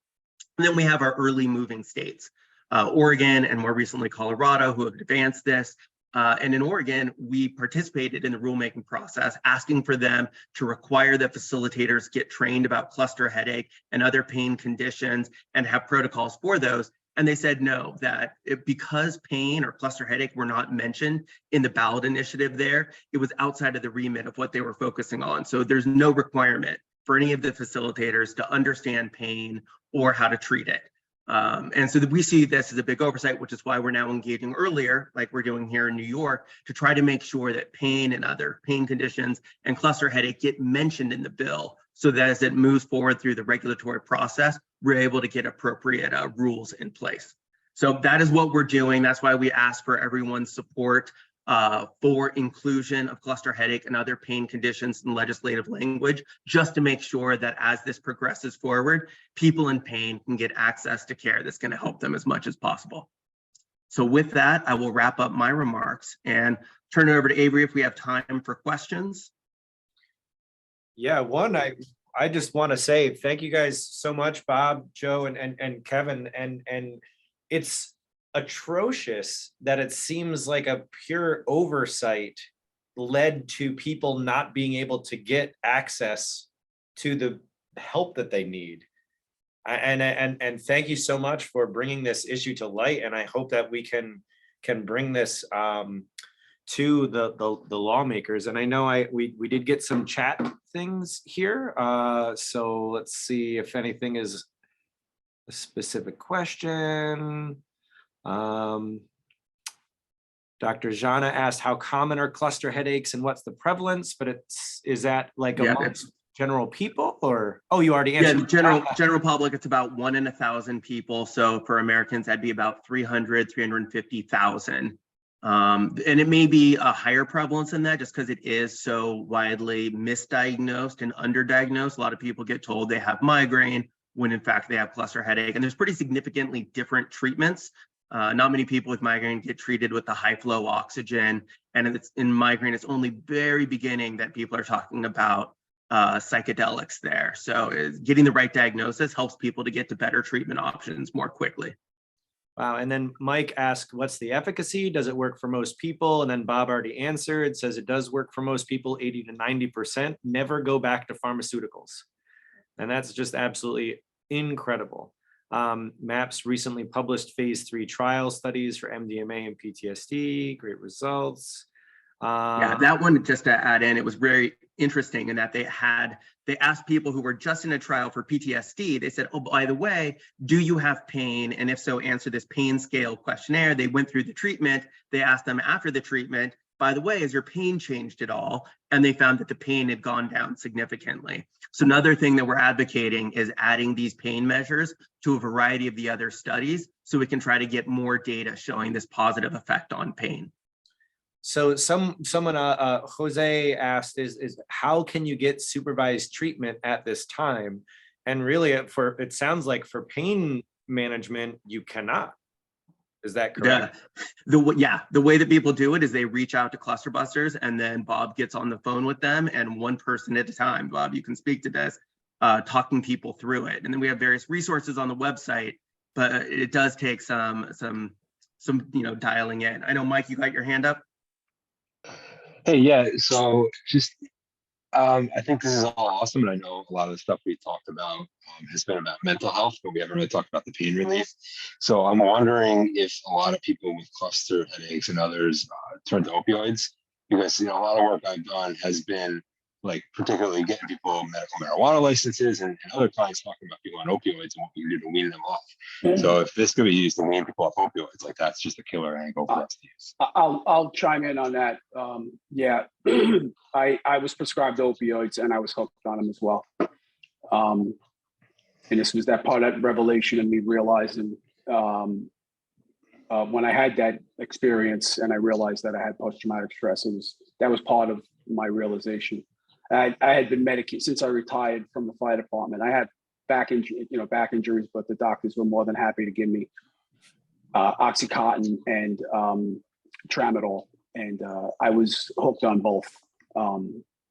And then we have our early moving states, Oregon and more recently Colorado, who have advanced this. And in Oregon, we participated in the rulemaking process, asking for them to require that facilitators get trained about cluster headache and other pain conditions and have protocols for those. And they said no, that because pain or cluster headache were not mentioned in the ballot initiative there, it was outside of the remit of what they were focusing on. So there's no requirement for any of the facilitators to understand pain or how to treat it. And so that we see this as a big oversight, which is why we're now engaging earlier, like we're doing here in New York, to try to make sure that pain and other pain conditions and cluster headache get mentioned in the bill, so that as it moves forward through the regulatory process, we're able to get appropriate rules in place. So that is what we're doing. That's why we ask for everyone's support for inclusion of cluster headache and other pain conditions in legislative language, just to make sure that as this progresses forward, people in pain can get access to care that's going to help them as much as possible. So with that, I will wrap up my remarks and turn it over to Avery if we have time for questions. Yeah, I just want to say thank you guys so much, Bob, Joe, and Kevin. And it's atrocious that it seems like a pure oversight led to people not being able to get access to the help that they need. And thank you so much for bringing this issue to light. And I hope that we can bring this to the lawmakers. And I know we did get some chat things here. So let's see if anything is a specific question. Dr. Jana asked how common are cluster headaches and what's the prevalence, but is that like amongst general people, or, oh, you already answered. Yeah, the general public, it's about 1 in 1,000 people. So for Americans, that'd be about 350,000. And it may be a higher prevalence than that just because it is so widely misdiagnosed and underdiagnosed. A lot of people get told they have migraine when in fact they have cluster headache. And there's pretty significantly different treatments. Not many people with migraine get treated with the high flow oxygen. And it's in migraine, it's only very beginning that people are talking about psychedelics there. So getting the right diagnosis helps people to get to better treatment options more quickly. Wow. And then Mike asked, what's the efficacy? Does it work for most people? And then Bob already answered, says it does work for most people, 80 to 90%. Never go back to pharmaceuticals. And that's just absolutely incredible. MAPS recently published phase 3 trial studies for MDMA and PTSD. Great results. Yeah, that one, just to add in, it was very interesting in that they asked people who were just in a trial for PTSD. They said, oh, by the way, do you have pain? And if so, answer this pain scale questionnaire. They went through the treatment. They asked them after the treatment, by the way, has your pain changed at all? And they found that the pain had gone down significantly. So another thing that we're advocating is adding these pain measures to a variety of the other studies so we can try to get more data showing this positive effect on pain. So someone, Jose asked, is how can you get supervised treatment at this time? And really, it sounds like for pain management, you cannot. Is that correct? The way that people do it is they reach out to Clusterbusters, and then Bob gets on the phone with them, and one person at a time. Bob, you can speak to this, talking people through it. And then we have various resources on the website, but it does take some dialing in. I know, Mike, you got your hand up. Hey, yeah, so just, I think this is all awesome, and I know a lot of the stuff we talked about has been about mental health, but we haven't really talked about the pain relief. So I'm wondering if a lot of people with cluster headaches and others turn to opioids, because a lot of work I've done has been like particularly getting people medical marijuana licenses and other clients talking about people on opioids and what we can do to wean them off. So if this could be used to wean people off opioids, like that's just a killer angle for us to use. I'll chime in on that. Yeah, I was prescribed opioids and I was hooked on them as well. And this was that part of that revelation of me realizing when I had that experience and I realized that I had post-traumatic stress, that was part of my realization. I had been medicated since I retired from the fire department. I had back injuries, but the doctors were more than happy to give me Oxycontin and Tramadol, and I was hooked on both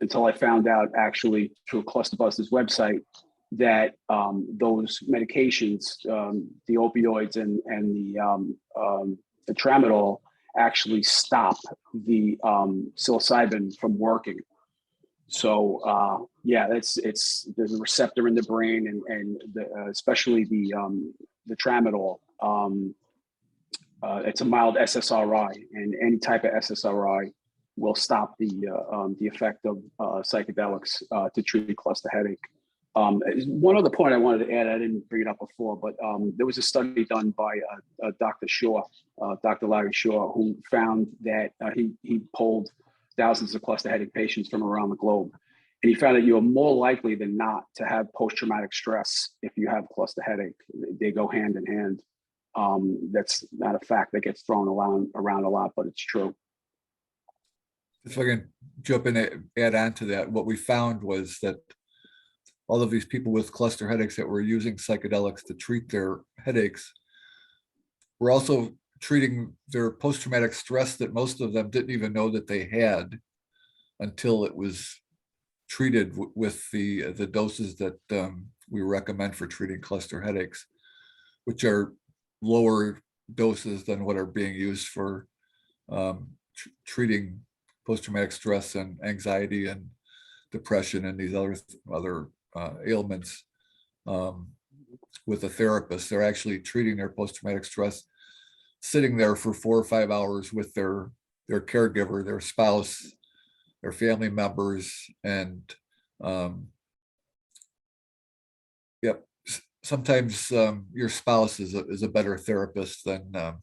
until I found out, actually through Clusterbusters website, that those medications, the opioids and the Tramadol, actually stop the psilocybin from working. So yeah, there's a receptor in the brain, and especially the Tramadol. It's a mild SSRI, and any type of SSRI will stop the effect of psychedelics to treat cluster headache. One other point I wanted to add, I didn't bring it up before, but there was a study done by Dr. Shaw, Dr. Larry Shaw, who found that he polled thousands of cluster headache patients from around the globe. And he found that you are more likely than not to have post-traumatic stress if you have cluster headache. They go hand in hand. That's not a fact that gets thrown around a lot, but it's true. If I can jump in and add on to that, what we found was that all of these people with cluster headaches that were using psychedelics to treat their headaches were also treating their post-traumatic stress that most of them didn't even know that they had until it was treated with the doses that we recommend for treating cluster headaches, which are lower doses than what are being used for treating post-traumatic stress and anxiety and depression and these other ailments with a therapist. They're actually treating their post-traumatic stress, sitting there for 4 or 5 hours with their caregiver, their spouse, their family members, and sometimes your spouse is a better therapist than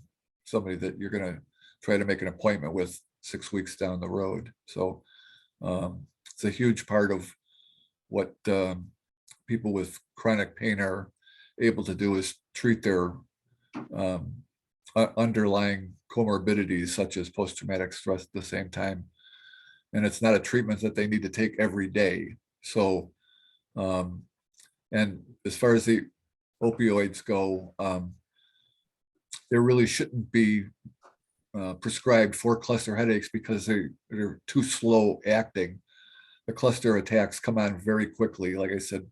somebody that you're going to try to make an appointment with 6 weeks down the road. So it's a huge part of what people with chronic pain are able to do is treat their underlying comorbidities such as post-traumatic stress at the same time. And it's not a treatment that they need to take every day. So, and as far as the opioids go, there really shouldn't be prescribed for cluster headaches because they're too slow acting. The cluster attacks come on very quickly, like I said,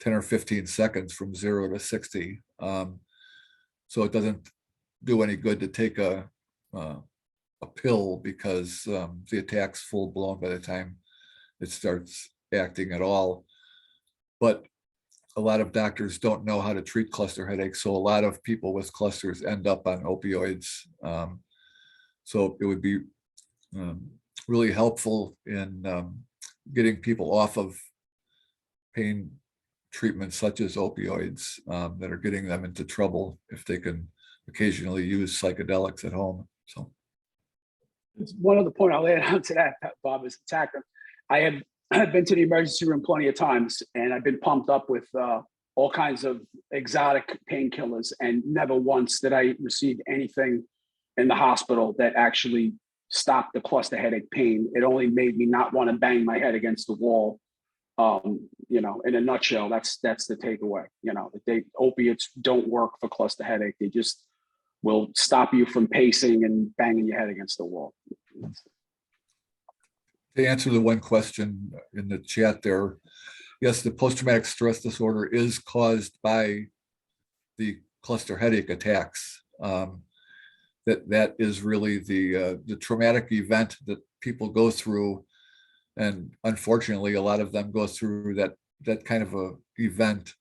10 or 15 seconds from 0 to 60. So it doesn't do any good to take a pill because the attack's full blown by the time it starts acting at all. But a lot of doctors don't know how to treat cluster headaches. So a lot of people with clusters end up on opioids. So it would be really helpful in getting people off of pain treatments such as opioids that are getting them into trouble if they can occasionally use psychedelics at home. So It's one other point I'll add on to that, Bob, is attacker. I've been to the emergency room plenty of times, and I've been pumped up with all kinds of exotic painkillers, and never once did I receive anything in the hospital that actually stopped the cluster headache pain. It only made me not want to bang my head against the wall. You know, in a nutshell, that's the takeaway. You know, opiates don't work for cluster headache. They just will stop you from pacing and banging your head against the wall. to answer the one question in the chat there, yes, the post-traumatic stress disorder is caused by the cluster headache attacks. That is really the traumatic event that people go through, and unfortunately, a lot of them go through that kind of a event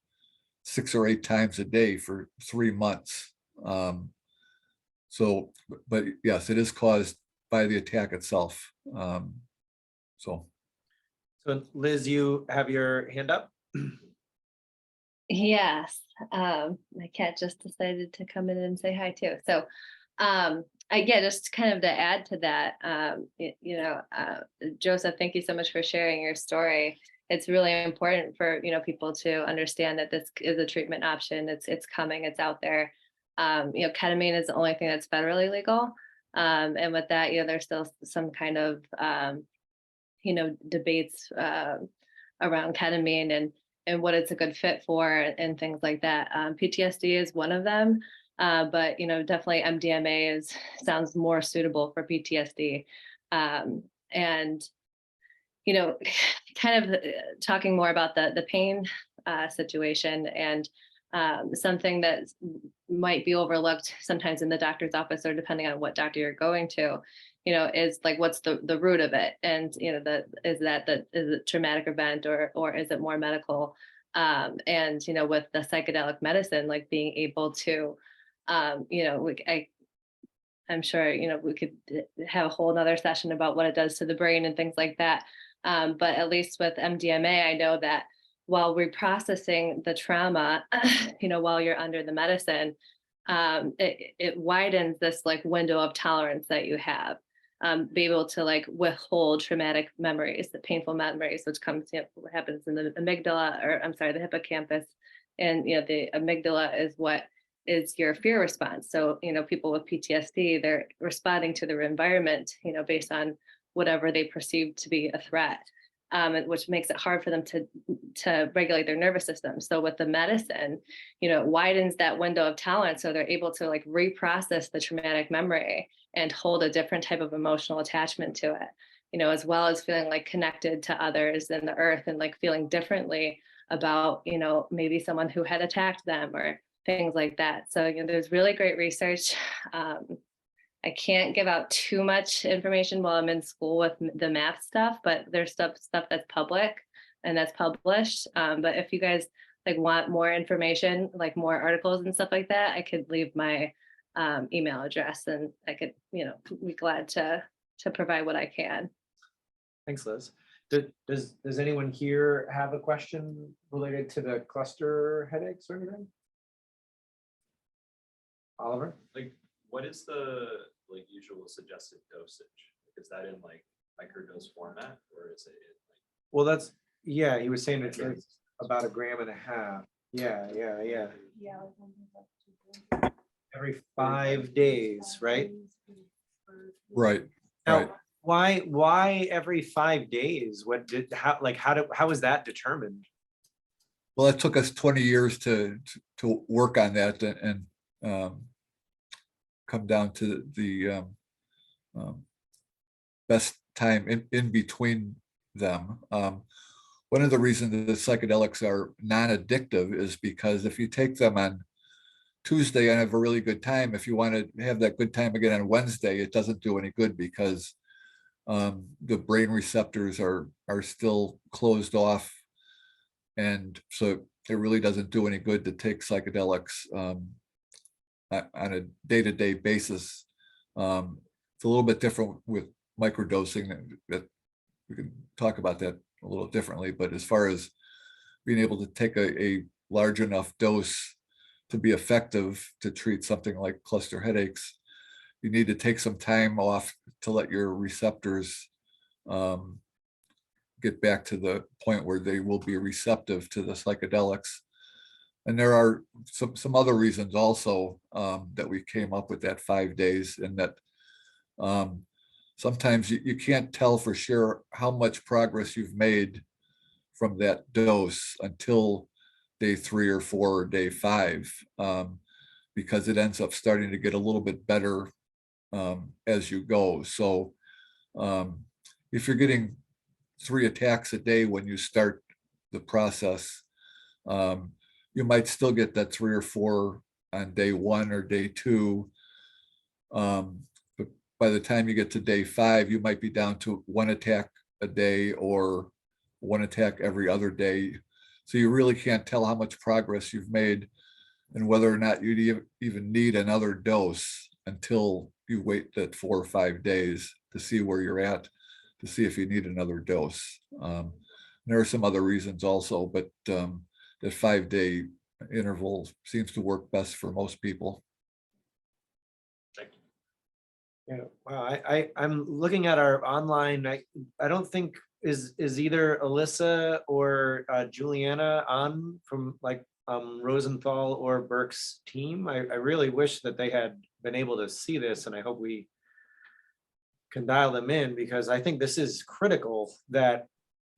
6 or 8 times a day for 3 months. So, but yes, it is caused by the attack itself. So Liz, you have your hand up. Yes, my cat just decided to come in and say hi too. So, yeah, just kind of to add to that, Joseph, thank you so much for sharing your story. It's really important for people to understand that this is a treatment option. It's coming. It's out there. Ketamine is the only thing that's federally legal, and with that, there's still some kind of debates around ketamine and what it's a good fit for and things like that. PTSD is one of them, but definitely MDMA sounds more suitable for PTSD, and kind of talking more about the pain situation and something that might be overlooked sometimes in the doctor's office, or depending on what doctor you're going to, is like, what's the root of it? And, is it a traumatic event or is it more medical? And, with the psychedelic medicine, like being able to, I'm sure, we could have a whole nother session about what it does to the brain and things like that. But at least with MDMA, I know that while reprocessing the trauma, while you're under the medicine, it widens this like window of tolerance that you have. Be able to like withhold traumatic memories, the painful memories, which comes, what happens in the amygdala, or I'm sorry, the hippocampus. And, the amygdala is what is your fear response. So, people with PTSD, they're responding to their environment, based on whatever they perceive to be a threat, which makes it hard for them to regulate their nervous system. So with the medicine, it widens that window of tolerance. So they're able to like reprocess the traumatic memory and hold a different type of emotional attachment to it, as well as feeling like connected to others and the earth and like feeling differently about, maybe someone who had attacked them or things like that. So, there's really great research. I can't give out too much information while I'm in school with the math stuff, but there's stuff that's public and that's published. But if you guys like want more information, like more articles and stuff like that, I could leave my email address, and I could, be glad to provide what I can. Thanks, Liz. Does anyone here have a question related to the cluster headaches or anything? Oliver? Like, what is the usual suggested dosage? Is that in like microdose format, or is it in Well, that's, yeah, he was saying it's about 1.5 grams. Yeah. Yeah. Every 5 days, right? Right. Now, why every 5 days? How was that determined? Well, it took us 20 years to work on that and come down to the best time in between them. One of the reasons that the psychedelics are non-addictive is because if you take them on Tuesday and have a really good time, if you want to have that good time again on Wednesday, it doesn't do any good because the brain receptors are still closed off. And so it really doesn't do any good to take psychedelics on a day-to-day basis. It's a little bit different with microdosing, that we can talk about that a little differently, but as far as being able to take a large enough dose to be effective to treat something like cluster headaches, you need to take some time off to let your receptors get back to the point where they will be receptive to the psychedelics. And there are some other reasons also that we came up with that 5 days, and that sometimes you can't tell for sure how much progress you've made from that dose until day 3 or 4 or day 5, because it ends up starting to get a little bit better as you go. So if you're getting 3 attacks a day when you start the process, you might still get that 3 or 4 on day 1 or day 2. But by the time you get to day 5, you might be down to 1 attack a day or 1 attack every other day. So you really can't tell how much progress you've made and whether or not you even need another dose until you wait that 4 or 5 days to see where you're at, to see if you need another dose. There are some other reasons also, but the 5-day interval seems to work best for most people. Yeah, wow. I'm looking at our online. I don't think is either Alyssa or Juliana on from Rosenthal or Burke's team. I really wish that they had been able to see this, and I hope we can dial them in, because I think this is critical that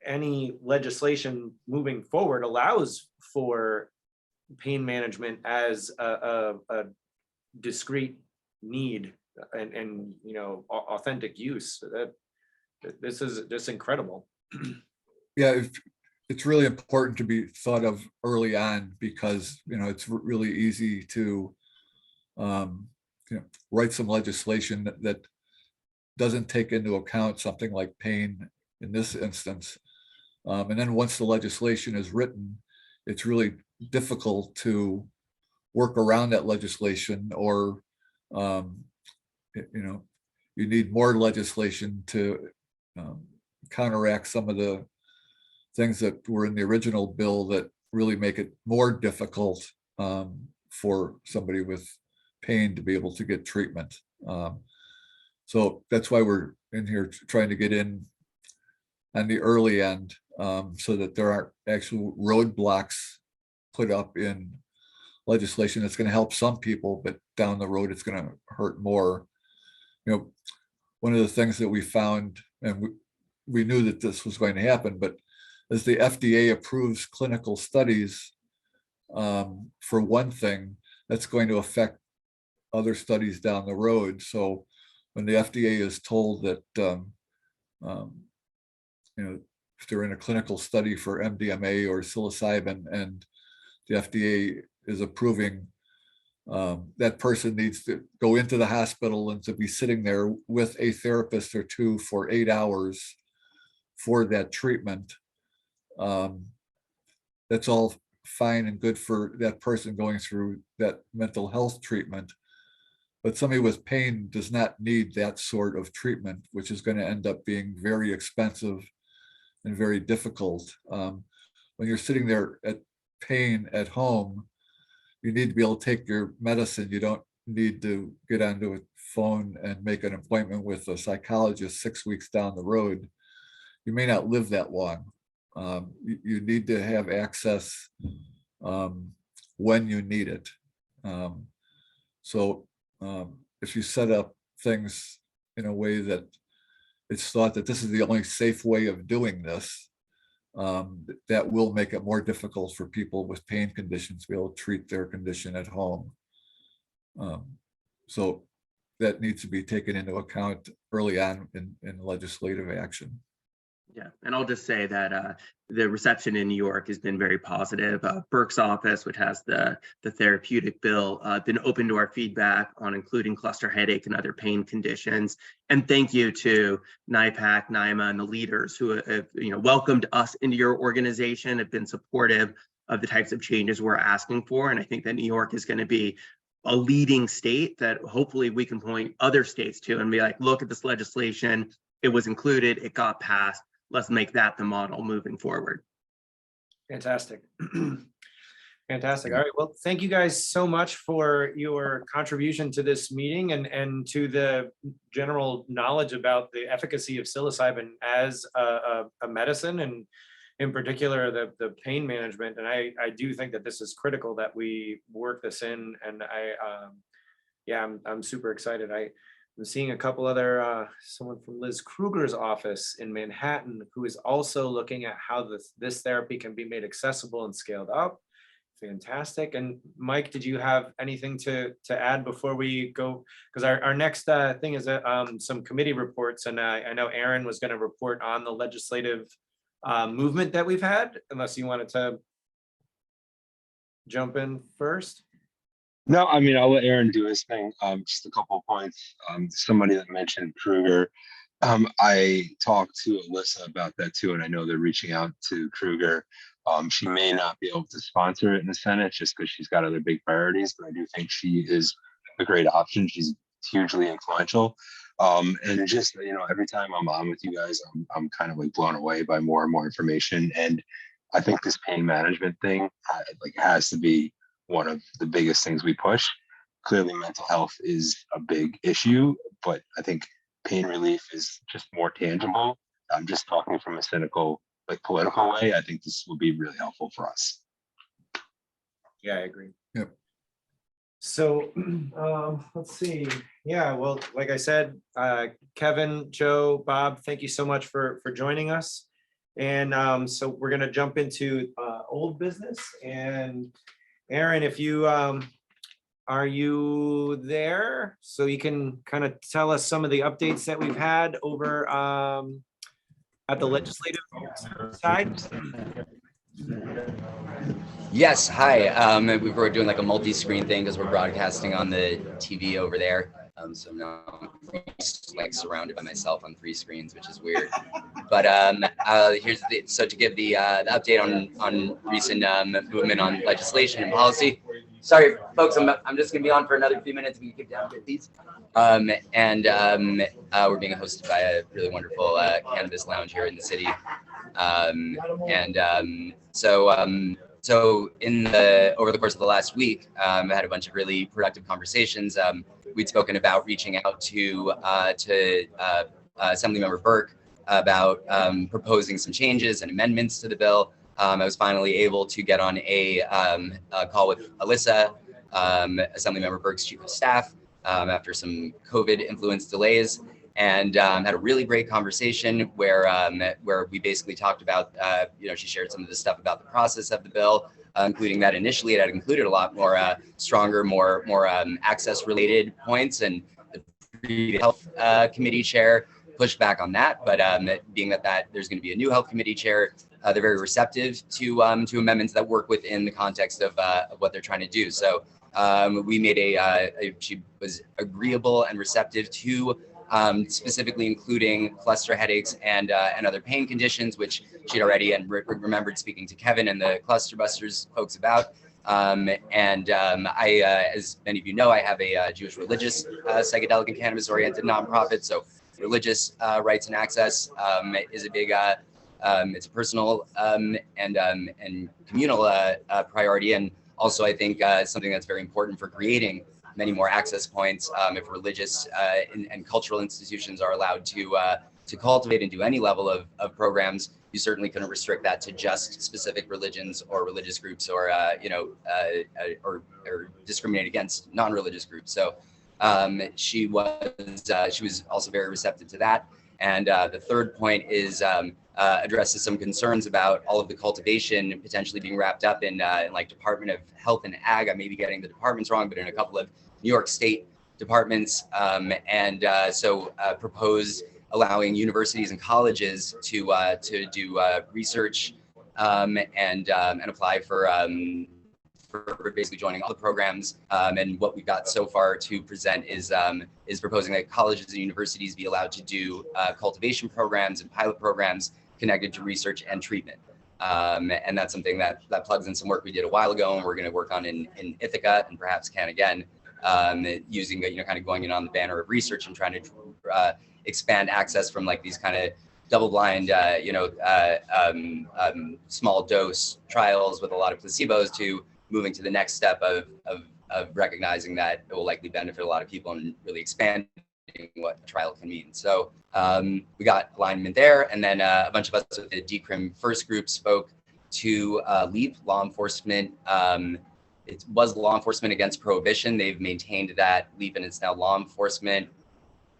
any legislation moving forward allows for pain management as a discrete need and authentic use. That this is just incredible. Yeah, it's really important to be thought of early on, because it's really easy to write some legislation that doesn't take into account something like pain in this instance. And then once the legislation is written, it's really difficult to work around that legislation, or you need more legislation to counteract some of the things that were in the original bill that really make it more difficult for somebody with pain to be able to get treatment. So that's why we're in here trying to get in on the early end, so that there aren't actual roadblocks put up in legislation that's going to help some people, but down the road it's going to hurt more. One of the things that we found, and we knew that this was going to happen, but as the FDA approves clinical studies, for one thing, that's going to affect other studies down the road. So when the FDA is told that if they're in a clinical study for MDMA or psilocybin, and the FDA is approving, that person needs to go into the hospital and to be sitting there with a therapist or two for 8 hours for that treatment. That's all fine and good for that person going through that mental health treatment. But somebody with pain does not need that sort of treatment, which is going to end up being very expensive and very difficult. When you're sitting there at pain at home, you need to be able to take your medicine. You don't need to get onto a phone and make an appointment with a psychologist 6 weeks down the road. You may not live that long. You need to have access when you need it. So if you set up things in a way that it's thought that this is the only safe way of doing this, that will make it more difficult for people with pain conditions to be able to treat their condition at home. So that needs to be taken into account early on in legislative action. Yeah, and I'll just say that the reception in New York has been very positive. Burke's office, which has the therapeutic bill, been open to our feedback on including cluster headache and other pain conditions. And thank you to NYPAC, NYMHA, and the leaders who have welcomed us into your organization, have been supportive of the types of changes we're asking for. And I think that New York is going to be a leading state that hopefully we can point other states to and be like, look at this legislation. It was included, it got passed. Let's make that the model moving forward. Fantastic. Fantastic. All right. Well, thank you guys so much for your contribution to this meeting and to the general knowledge about the efficacy of psilocybin as a medicine, and in particular the pain management. And I do think that this is critical that we work this in. And I'm super excited. I'm seeing a couple other, someone from Liz Kruger's office in Manhattan, who is also looking at how this therapy can be made accessible and scaled up. Fantastic. And Mike, did you have anything to add before we go? Because our next thing is some committee reports. And I know Aaron was going to report on the legislative movement that we've had, unless you wanted to jump in first. No, I mean, I'll let Aaron do his thing. Just a couple of points. Somebody that mentioned Kruger. I talked to Alyssa about that too, and I know they're reaching out to Kruger. She may not be able to sponsor it in the Senate just because she's got other big priorities, but I do think she is a great option. She's hugely influential. And just, every time I'm on with you guys, I'm kind of like blown away by more and more information. And I think this pain management thing has to be one of the biggest things we push. Clearly, mental health is a big issue, but I think pain relief is just more tangible. I'm just talking from a cynical, political way. I think this will be really helpful for us. Yeah, I agree. Yep. So let's see. Yeah, well, like I said, Kevin, Joe, Bob, thank you so much for joining us. And so we're going to jump into old business. And Aaron, if you are you there? So you can kind of tell us some of the updates that we've had over at the legislative side. Yes, hi. We were doing like a multi-screen thing because we're broadcasting on the TV over there. So now I'm like surrounded by myself on 3 screens, which is weird. But here's so to give the update on recent movement on legislation and policy. Sorry, folks, I'm just gonna be on for another few minutes. We can kick down with these. We're being hosted by a really wonderful cannabis lounge here in the city. So over the course of the last week, I had a bunch of really productive conversations. We'd spoken about reaching out to Assemblymember Burke about proposing some changes and amendments to the bill. I was finally able to get on a call with Alyssa, Assemblymember Burke's chief of staff, after some COVID-influenced delays, and had a really great conversation where we basically talked about, she shared some of the stuff about the process of the bill, including that initially it had included a lot more stronger, more access-related points, and the Free Health Committee chair pushed back on that. But being that there's going to be a new Health Committee chair, they're very receptive to amendments that work within the context of what they're trying to do. So we made she was agreeable and receptive to specifically including cluster headaches and other pain conditions, which she'd already remembered speaking to Kevin and the Clusterbusters folks about. As many of you know, I have a Jewish religious psychedelic and cannabis oriented nonprofit. So religious rights and access is a big, it's a personal and communal priority. And also, I think something that's very important for creating many more access points. If religious and cultural institutions are allowed to cultivate and do any level of programs, you certainly couldn't restrict that to just specific religions or religious groups, or or discriminate against non-religious groups. So she was also very receptive to that. And the third point is addresses some concerns about all of the cultivation potentially being wrapped up in like Department of Health and Ag. I may be getting the departments wrong, but in a couple of New York State departments, so propose allowing universities and colleges to do research and apply for basically joining all the programs. And what we've got so far to present is proposing that colleges and universities be allowed to do cultivation programs and pilot programs connected to research and treatment. And that's something that plugs in some work we did a while ago, and we're going to work on in Ithaca, and perhaps can again, using kind of going in on the banner of research and trying to expand access from like these kind of double-blind, small dose trials with a lot of placebos to moving to the next step of recognizing that it will likely benefit a lot of people and really expanding what a trial can mean. So we got alignment there, and then a bunch of us with the Decrim First group spoke to LEAP, law enforcement. It was law enforcement against prohibition. They've maintained that LEAP, and it's now law enforcement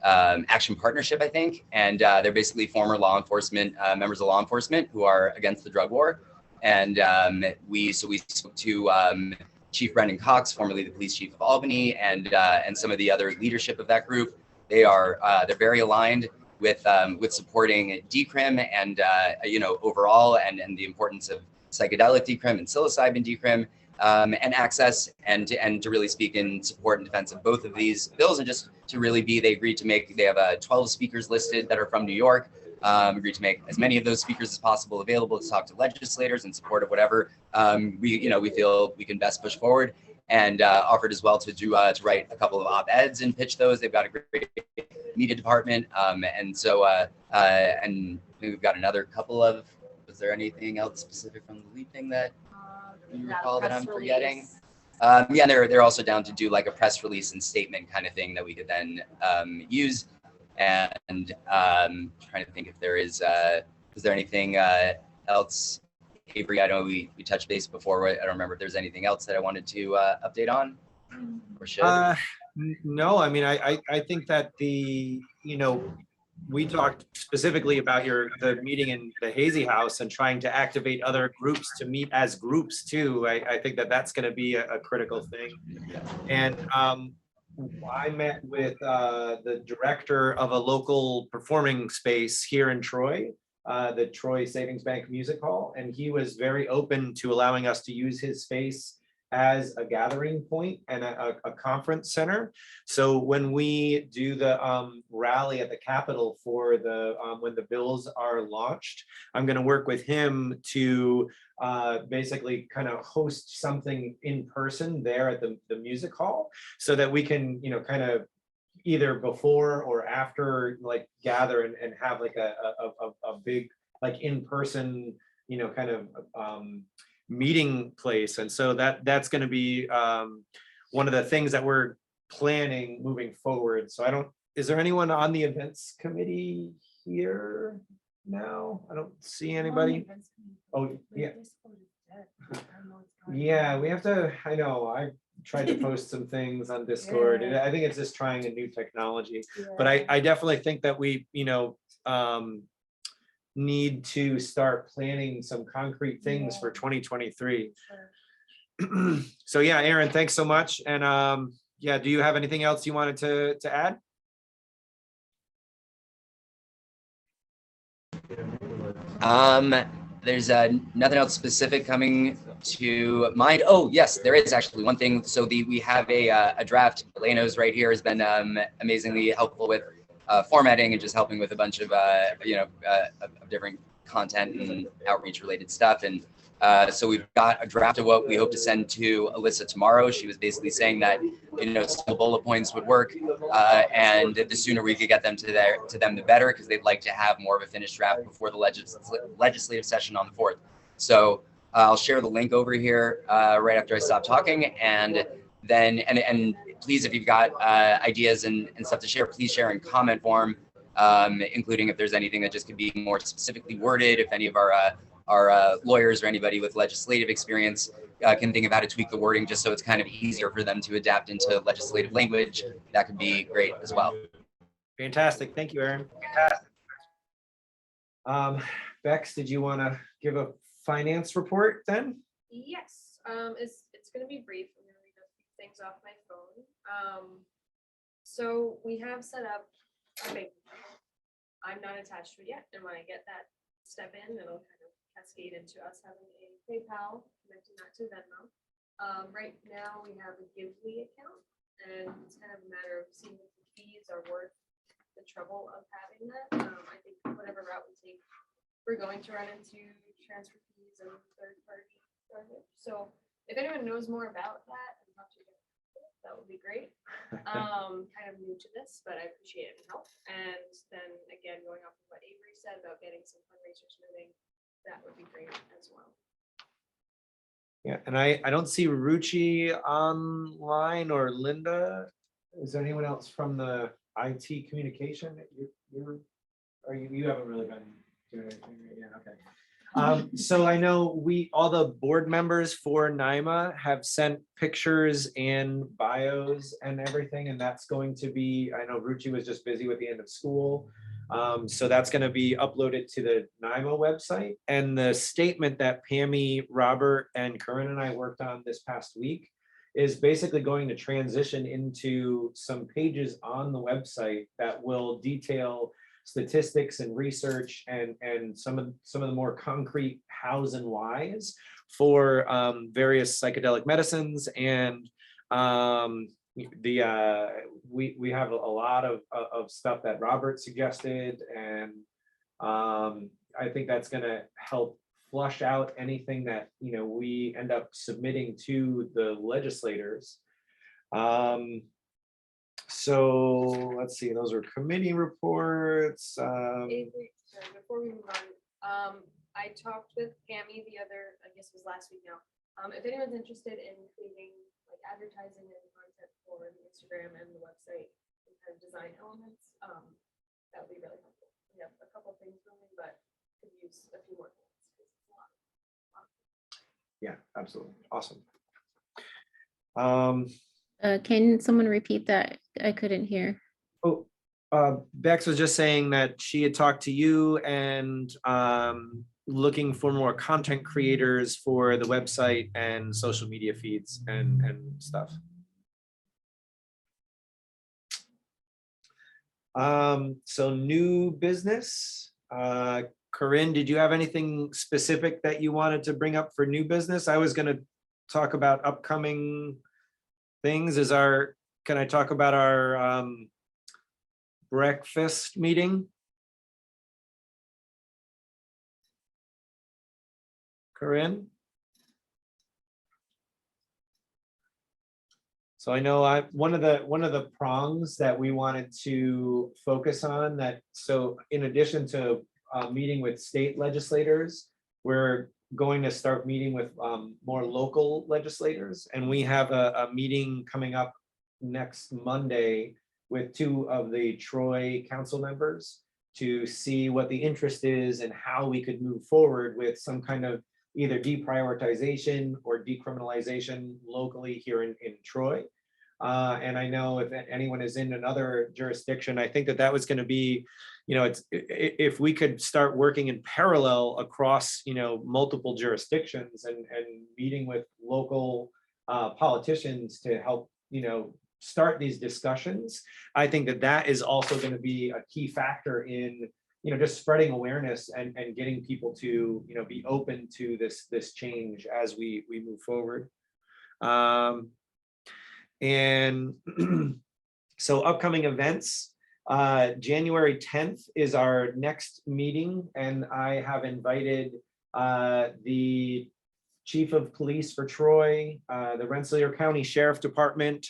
action partnership, I think. And they're basically former law enforcement members of law enforcement who are against the drug war. And we spoke to Chief Brendan Cox, formerly the police chief of Albany, and some of the other leadership of that group. They're very aligned with supporting decrim and overall and the importance of psychedelic decrim and psilocybin decrim and access, and to really speak in support and defense of both of these bills. And just to really they agreed to they have 12 speakers listed that are from New York. Agreed to make as many of those speakers as possible available to talk to legislators in support of whatever we feel we can best push forward, and offered as well to write a couple of op-eds and pitch those. They've got a great media department, and we've got another couple of. Was there anything else specific from the LEAP thing that you recall that I'm forgetting? Yeah, they're also down to do like a press release and statement kind of thing that we could then use. And trying to think if there is there anything else? Avery, I know we touched base before. I don't remember if there's anything else that I wanted to update on, or should. No, I mean, I think that we talked specifically about the meeting in the Hazy House and trying to activate other groups to meet as groups too. I think that's going to be a critical thing. And I met with the director of a local performing space here in Troy, the Troy Savings Bank Music Hall, and he was very open to allowing us to use his space as a gathering point and a conference center. So when we do the rally at the Capitol for when the bills are launched, I'm going to work with him to basically kind of host something in person there at the music hall, so that we can kind of either before or after like gather and have like a big like in person kind of meeting place. And so that's going to be one of the things that we're planning moving forward. So is there anyone on the events committee here now? I don't see anybody. Oh yeah. Yeah, we have to, I know, I tried to post some things on Discord. Yeah. I think it's just trying a new technology, but Yeah. I definitely think that we, need to start planning some concrete things for 2023. So yeah, Aaron, thanks so much. And yeah, do you have anything else you wanted to add? There's nothing else specific coming to mind. Oh yes, there is actually one thing. So we have a draft. Elena's right here has been amazingly helpful with formatting and just helping with a bunch of of different content and outreach related stuff. And so we've got a draft of what we hope to send to Alyssa tomorrow. She was basically saying that still bullet points would work, and the sooner we could get them to them, the better, because they'd like to have more of a finished draft before the legislative session on the 4th. So I'll share the link over here right after I stop talking, and then and please, if you've got ideas and stuff to share, please share in comment form, including if there's anything that just could be more specifically worded. If any of our lawyers or anybody with legislative experience can think of how to tweak the wording just so it's kind of easier for them to adapt into legislative language, that could be great as well. Fantastic. Thank you, Aaron. Bex, did you want to give a finance report then? Yes, it's going to be brief. I'm going to read a few things off my phone. So we have set up a bank account. I'm not attached to it yet, and when I get that step in, it'll kind of cascade into us having a PayPal, connecting that to Venmo. Right now we have a Gively account, and it's kind of a matter of seeing if the fees are worth the trouble of having that. I think whatever route we take, we're going to run into transfer fees and third-party charges. So if anyone knows more about that and how to get it, that would be great. Kind of new to this, but I appreciate it and help. And then again, going off of what Avery said about getting some fundraisers moving, that would be great as well. Yeah, and I don't see Ruchi online or Linda. Is there anyone else from the IT communication? You haven't really been doing anything, right? Yeah, okay. So I know all the board members for NYMHA have sent pictures and bios and everything, and that's going to be, I know Ruchi was just busy with the end of school. So that's going to be uploaded to the NYMHA website. And the statement that Pammy, Robert, and Corinne and I worked on this past week is basically going to transition into some pages on the website that will detail statistics and research and some of the more concrete hows and whys for various psychedelic medicines. And we have a lot of stuff that Robert suggested, and I think that's going to help flush out anything that we end up submitting to the legislators. So let's see, those are committee reports. Avery, sorry, before we move on, I talked with Pammy I guess it was last week now. If anyone's interested in creating like advertising and content for the Instagram and the website and kind of design elements, that would be really helpful. We have a couple things moving, but could use a few more things. Yeah, absolutely. Awesome. Can someone repeat that? I couldn't hear. Oh, Bex was just saying that she had talked to you and looking for more content creators for the website and social media feeds and stuff. So new business. Corinne, did you have anything specific that you wanted to bring up for new business? I was going to talk about upcoming things. Can I talk about our breakfast meeting? Corinne? So I know one of the prongs that we wanted to focus on so in addition to meeting with state legislators, we're going to start meeting with more local legislators, and we have a meeting coming up next Monday with 2 of the Troy council members to see what the interest is and how we could move forward with some kind of either deprioritization or decriminalization locally here in Troy. And I know if anyone is in another jurisdiction, I think that was going to be, if we could start working in parallel across, multiple jurisdictions and meeting with local politicians to help, start these discussions. I think that is also going to be a key factor in, just spreading awareness and getting people to, be open to this change as we move forward. And so upcoming events, January 10th is our next meeting, and I have invited the Chief of Police for Troy, the Rensselaer County Sheriff Department,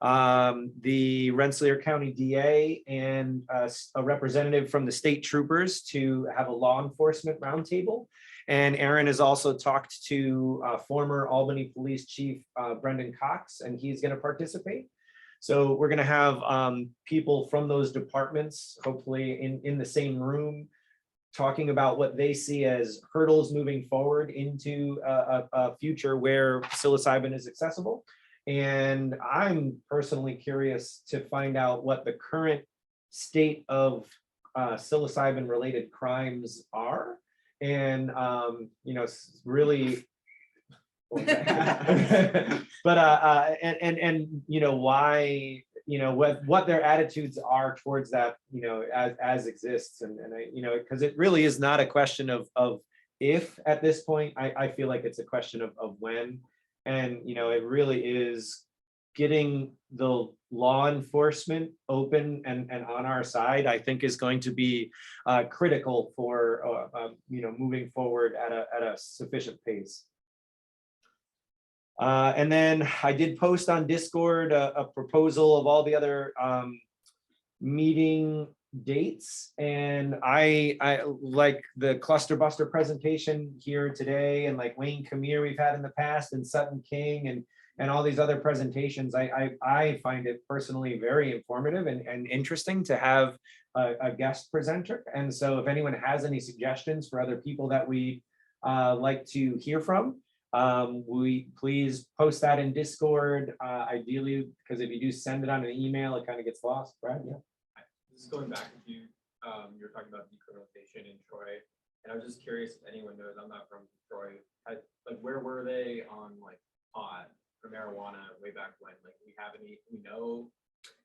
the Rensselaer County DA, and a representative from the state troopers to have a law enforcement roundtable. And Aaron has also talked to former Albany Police Chief Brendan Cox, and he's going to participate. So we're going to have people from those departments, hopefully in the same room, talking about what they see as hurdles moving forward into a future where psilocybin is accessible. And I'm personally curious to find out what the current state of psilocybin related crimes are. And, you know, really, but, and, you know, why, you know, what their attitudes are towards that, you know, as exists. And I, you know, because it really is not a question of if at this point. I feel like it's a question of when. And, you know, it really is getting the law enforcement open and on our side, I think is going to be critical for, you know, moving forward at a sufficient pace. And then I did post on Discord a proposal of all the other meeting dates, and I like the Clusterbuster presentation here today, and like Wayne Camere we've had in the past, and Sutton King, and all these other presentations. I find it personally very informative and interesting to have a guest presenter. And so if anyone has any suggestions for other people that we like to hear from, we please post that in Discord, ideally, because if you do send it on an email, it kind of gets lost, right? Yeah. This is going back a few, you were talking about decriminalization in Troy, and I was just curious if anyone knows, I'm not from Troy, like where were they on like pot or marijuana way back when? Like we know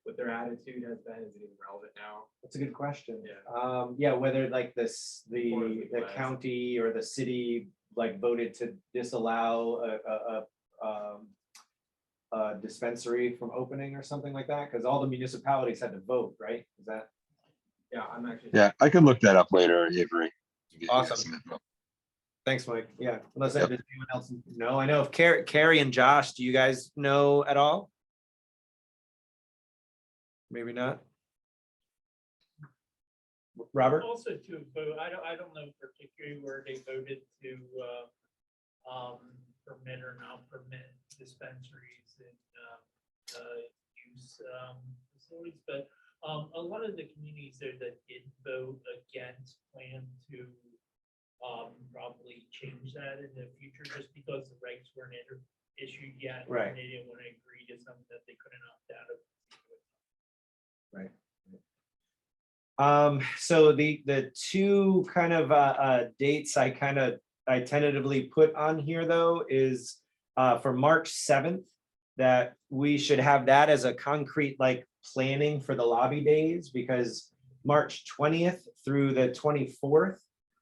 what their attitude has been? Is it even relevant now? That's a good question. Yeah. Yeah, whether like the legalized. county or the city like voted to disallow a dispensary from opening or something like that, because all the municipalities had to vote, right? Is that? Yeah, I'm actually. Yeah, I can look that up later, Avery. Awesome. Thanks, Mike. Yeah, unless does anyone else know? I know if Carrie and Josh, do you guys know at all? Maybe not. Robert? Also to vote, I don't know particularly where they voted to permit or not permit dispensaries and use facilities, but a lot of the communities there that did vote against plan to probably change that in the future, just because the regs weren't issued yet. Right. And they didn't want to agree to something that they couldn't opt out of. Right. So the two kind of dates I tentatively put on here though is for March 7th, that we should have that as a concrete like planning for the lobby days, because March 20th through the 24th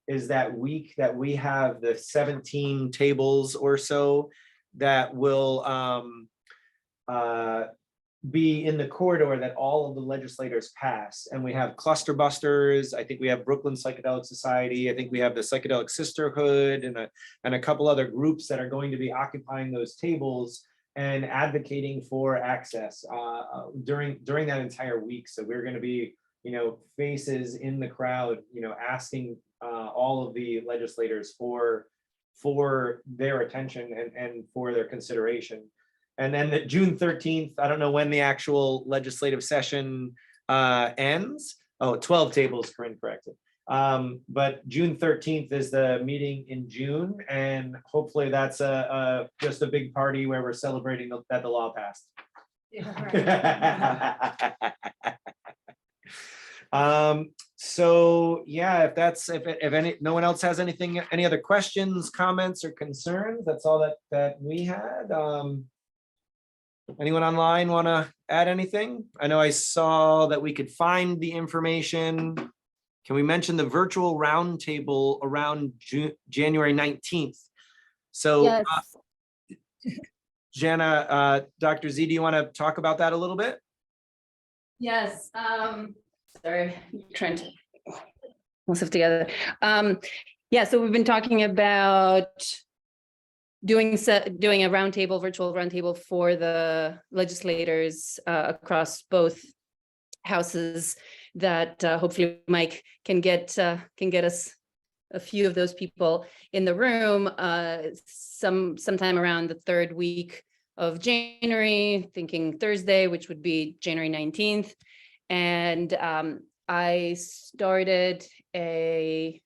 is that week that we have the 17 tables or so that will be in the corridor that all of the legislators pass. And we have Clusterbusters, I think we have Brooklyn Psychedelic Society, I think we have the Psychedelic Sisterhood, and a couple other groups that are going to be occupying those tables and advocating for access during that entire week. So we're going to be, you know, faces in the crowd, you know, asking all of the legislators for their attention and for their consideration. And then the June 13th, I don't know when the actual legislative session ends. Oh, 12 tables, Corinne corrected. But June 13th is the meeting in June, and hopefully that's just a big party where we're celebrating that the law passed. Yeah, right. So yeah, if no one else has any other questions, comments, or concerns, that's all that we had. Anyone online want to add anything? I know I saw that we could find the information. Can we mention the virtual roundtable around January 19th? So Yes. Jana, Dr. Z, do you want to talk about that a little bit? Yes. Sorry, trying to pull stuff together. Yeah, so we've been talking about doing a roundtable, virtual roundtable for the legislators across both houses that hopefully Mike can get us a few of those people in the room sometime around the third week of January, thinking Thursday, which would be January 19th. And I started a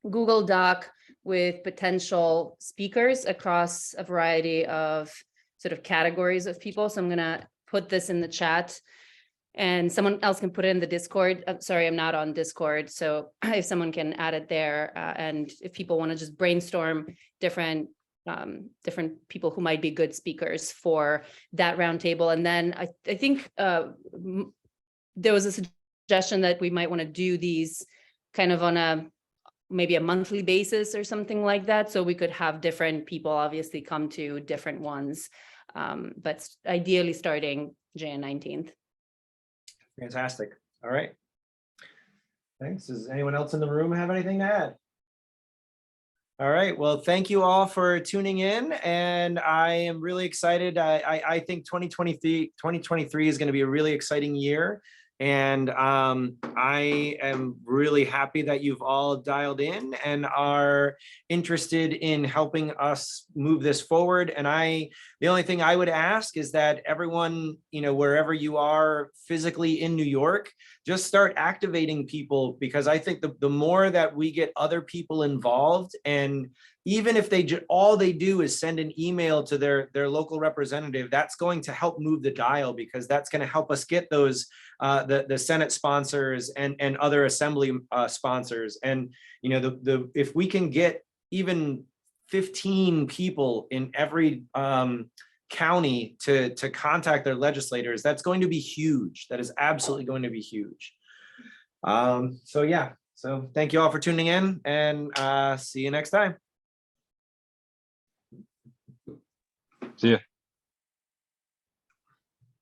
Google Doc with potential speakers across a variety of sort of categories of people. So I'm gonna put this in the chat and someone else can put it in the Discord. I'm sorry, I'm not on Discord. So if someone can add it there and if people wanna just brainstorm different people who might be good speakers for that roundtable. And then I think there was a suggestion that we might wanna do these kind of on maybe a monthly basis or something like that. So we could have different people obviously come to different ones, but ideally starting Jan 19th. Fantastic. All right. Thanks. Does anyone else in the room have anything to add? All right. Well, thank you all for tuning in. And I am really excited. I think 2023 is going to be a really exciting year. And I am really happy that you've all dialed in and are interested in helping us move this forward. And the only thing I would ask is that everyone, wherever you are physically in New York, just start activating people, because I think the more that we get other people involved, and even if all they do is send an email to their local representative, that's going to help move the dial, because that's going to help us get those the Senate sponsors and other assembly sponsors. And if we can get even 15 people in every county to contact their legislators, that's going to be huge. That is absolutely going to be huge. So yeah, so thank you all for tuning in, and see you next time. See ya.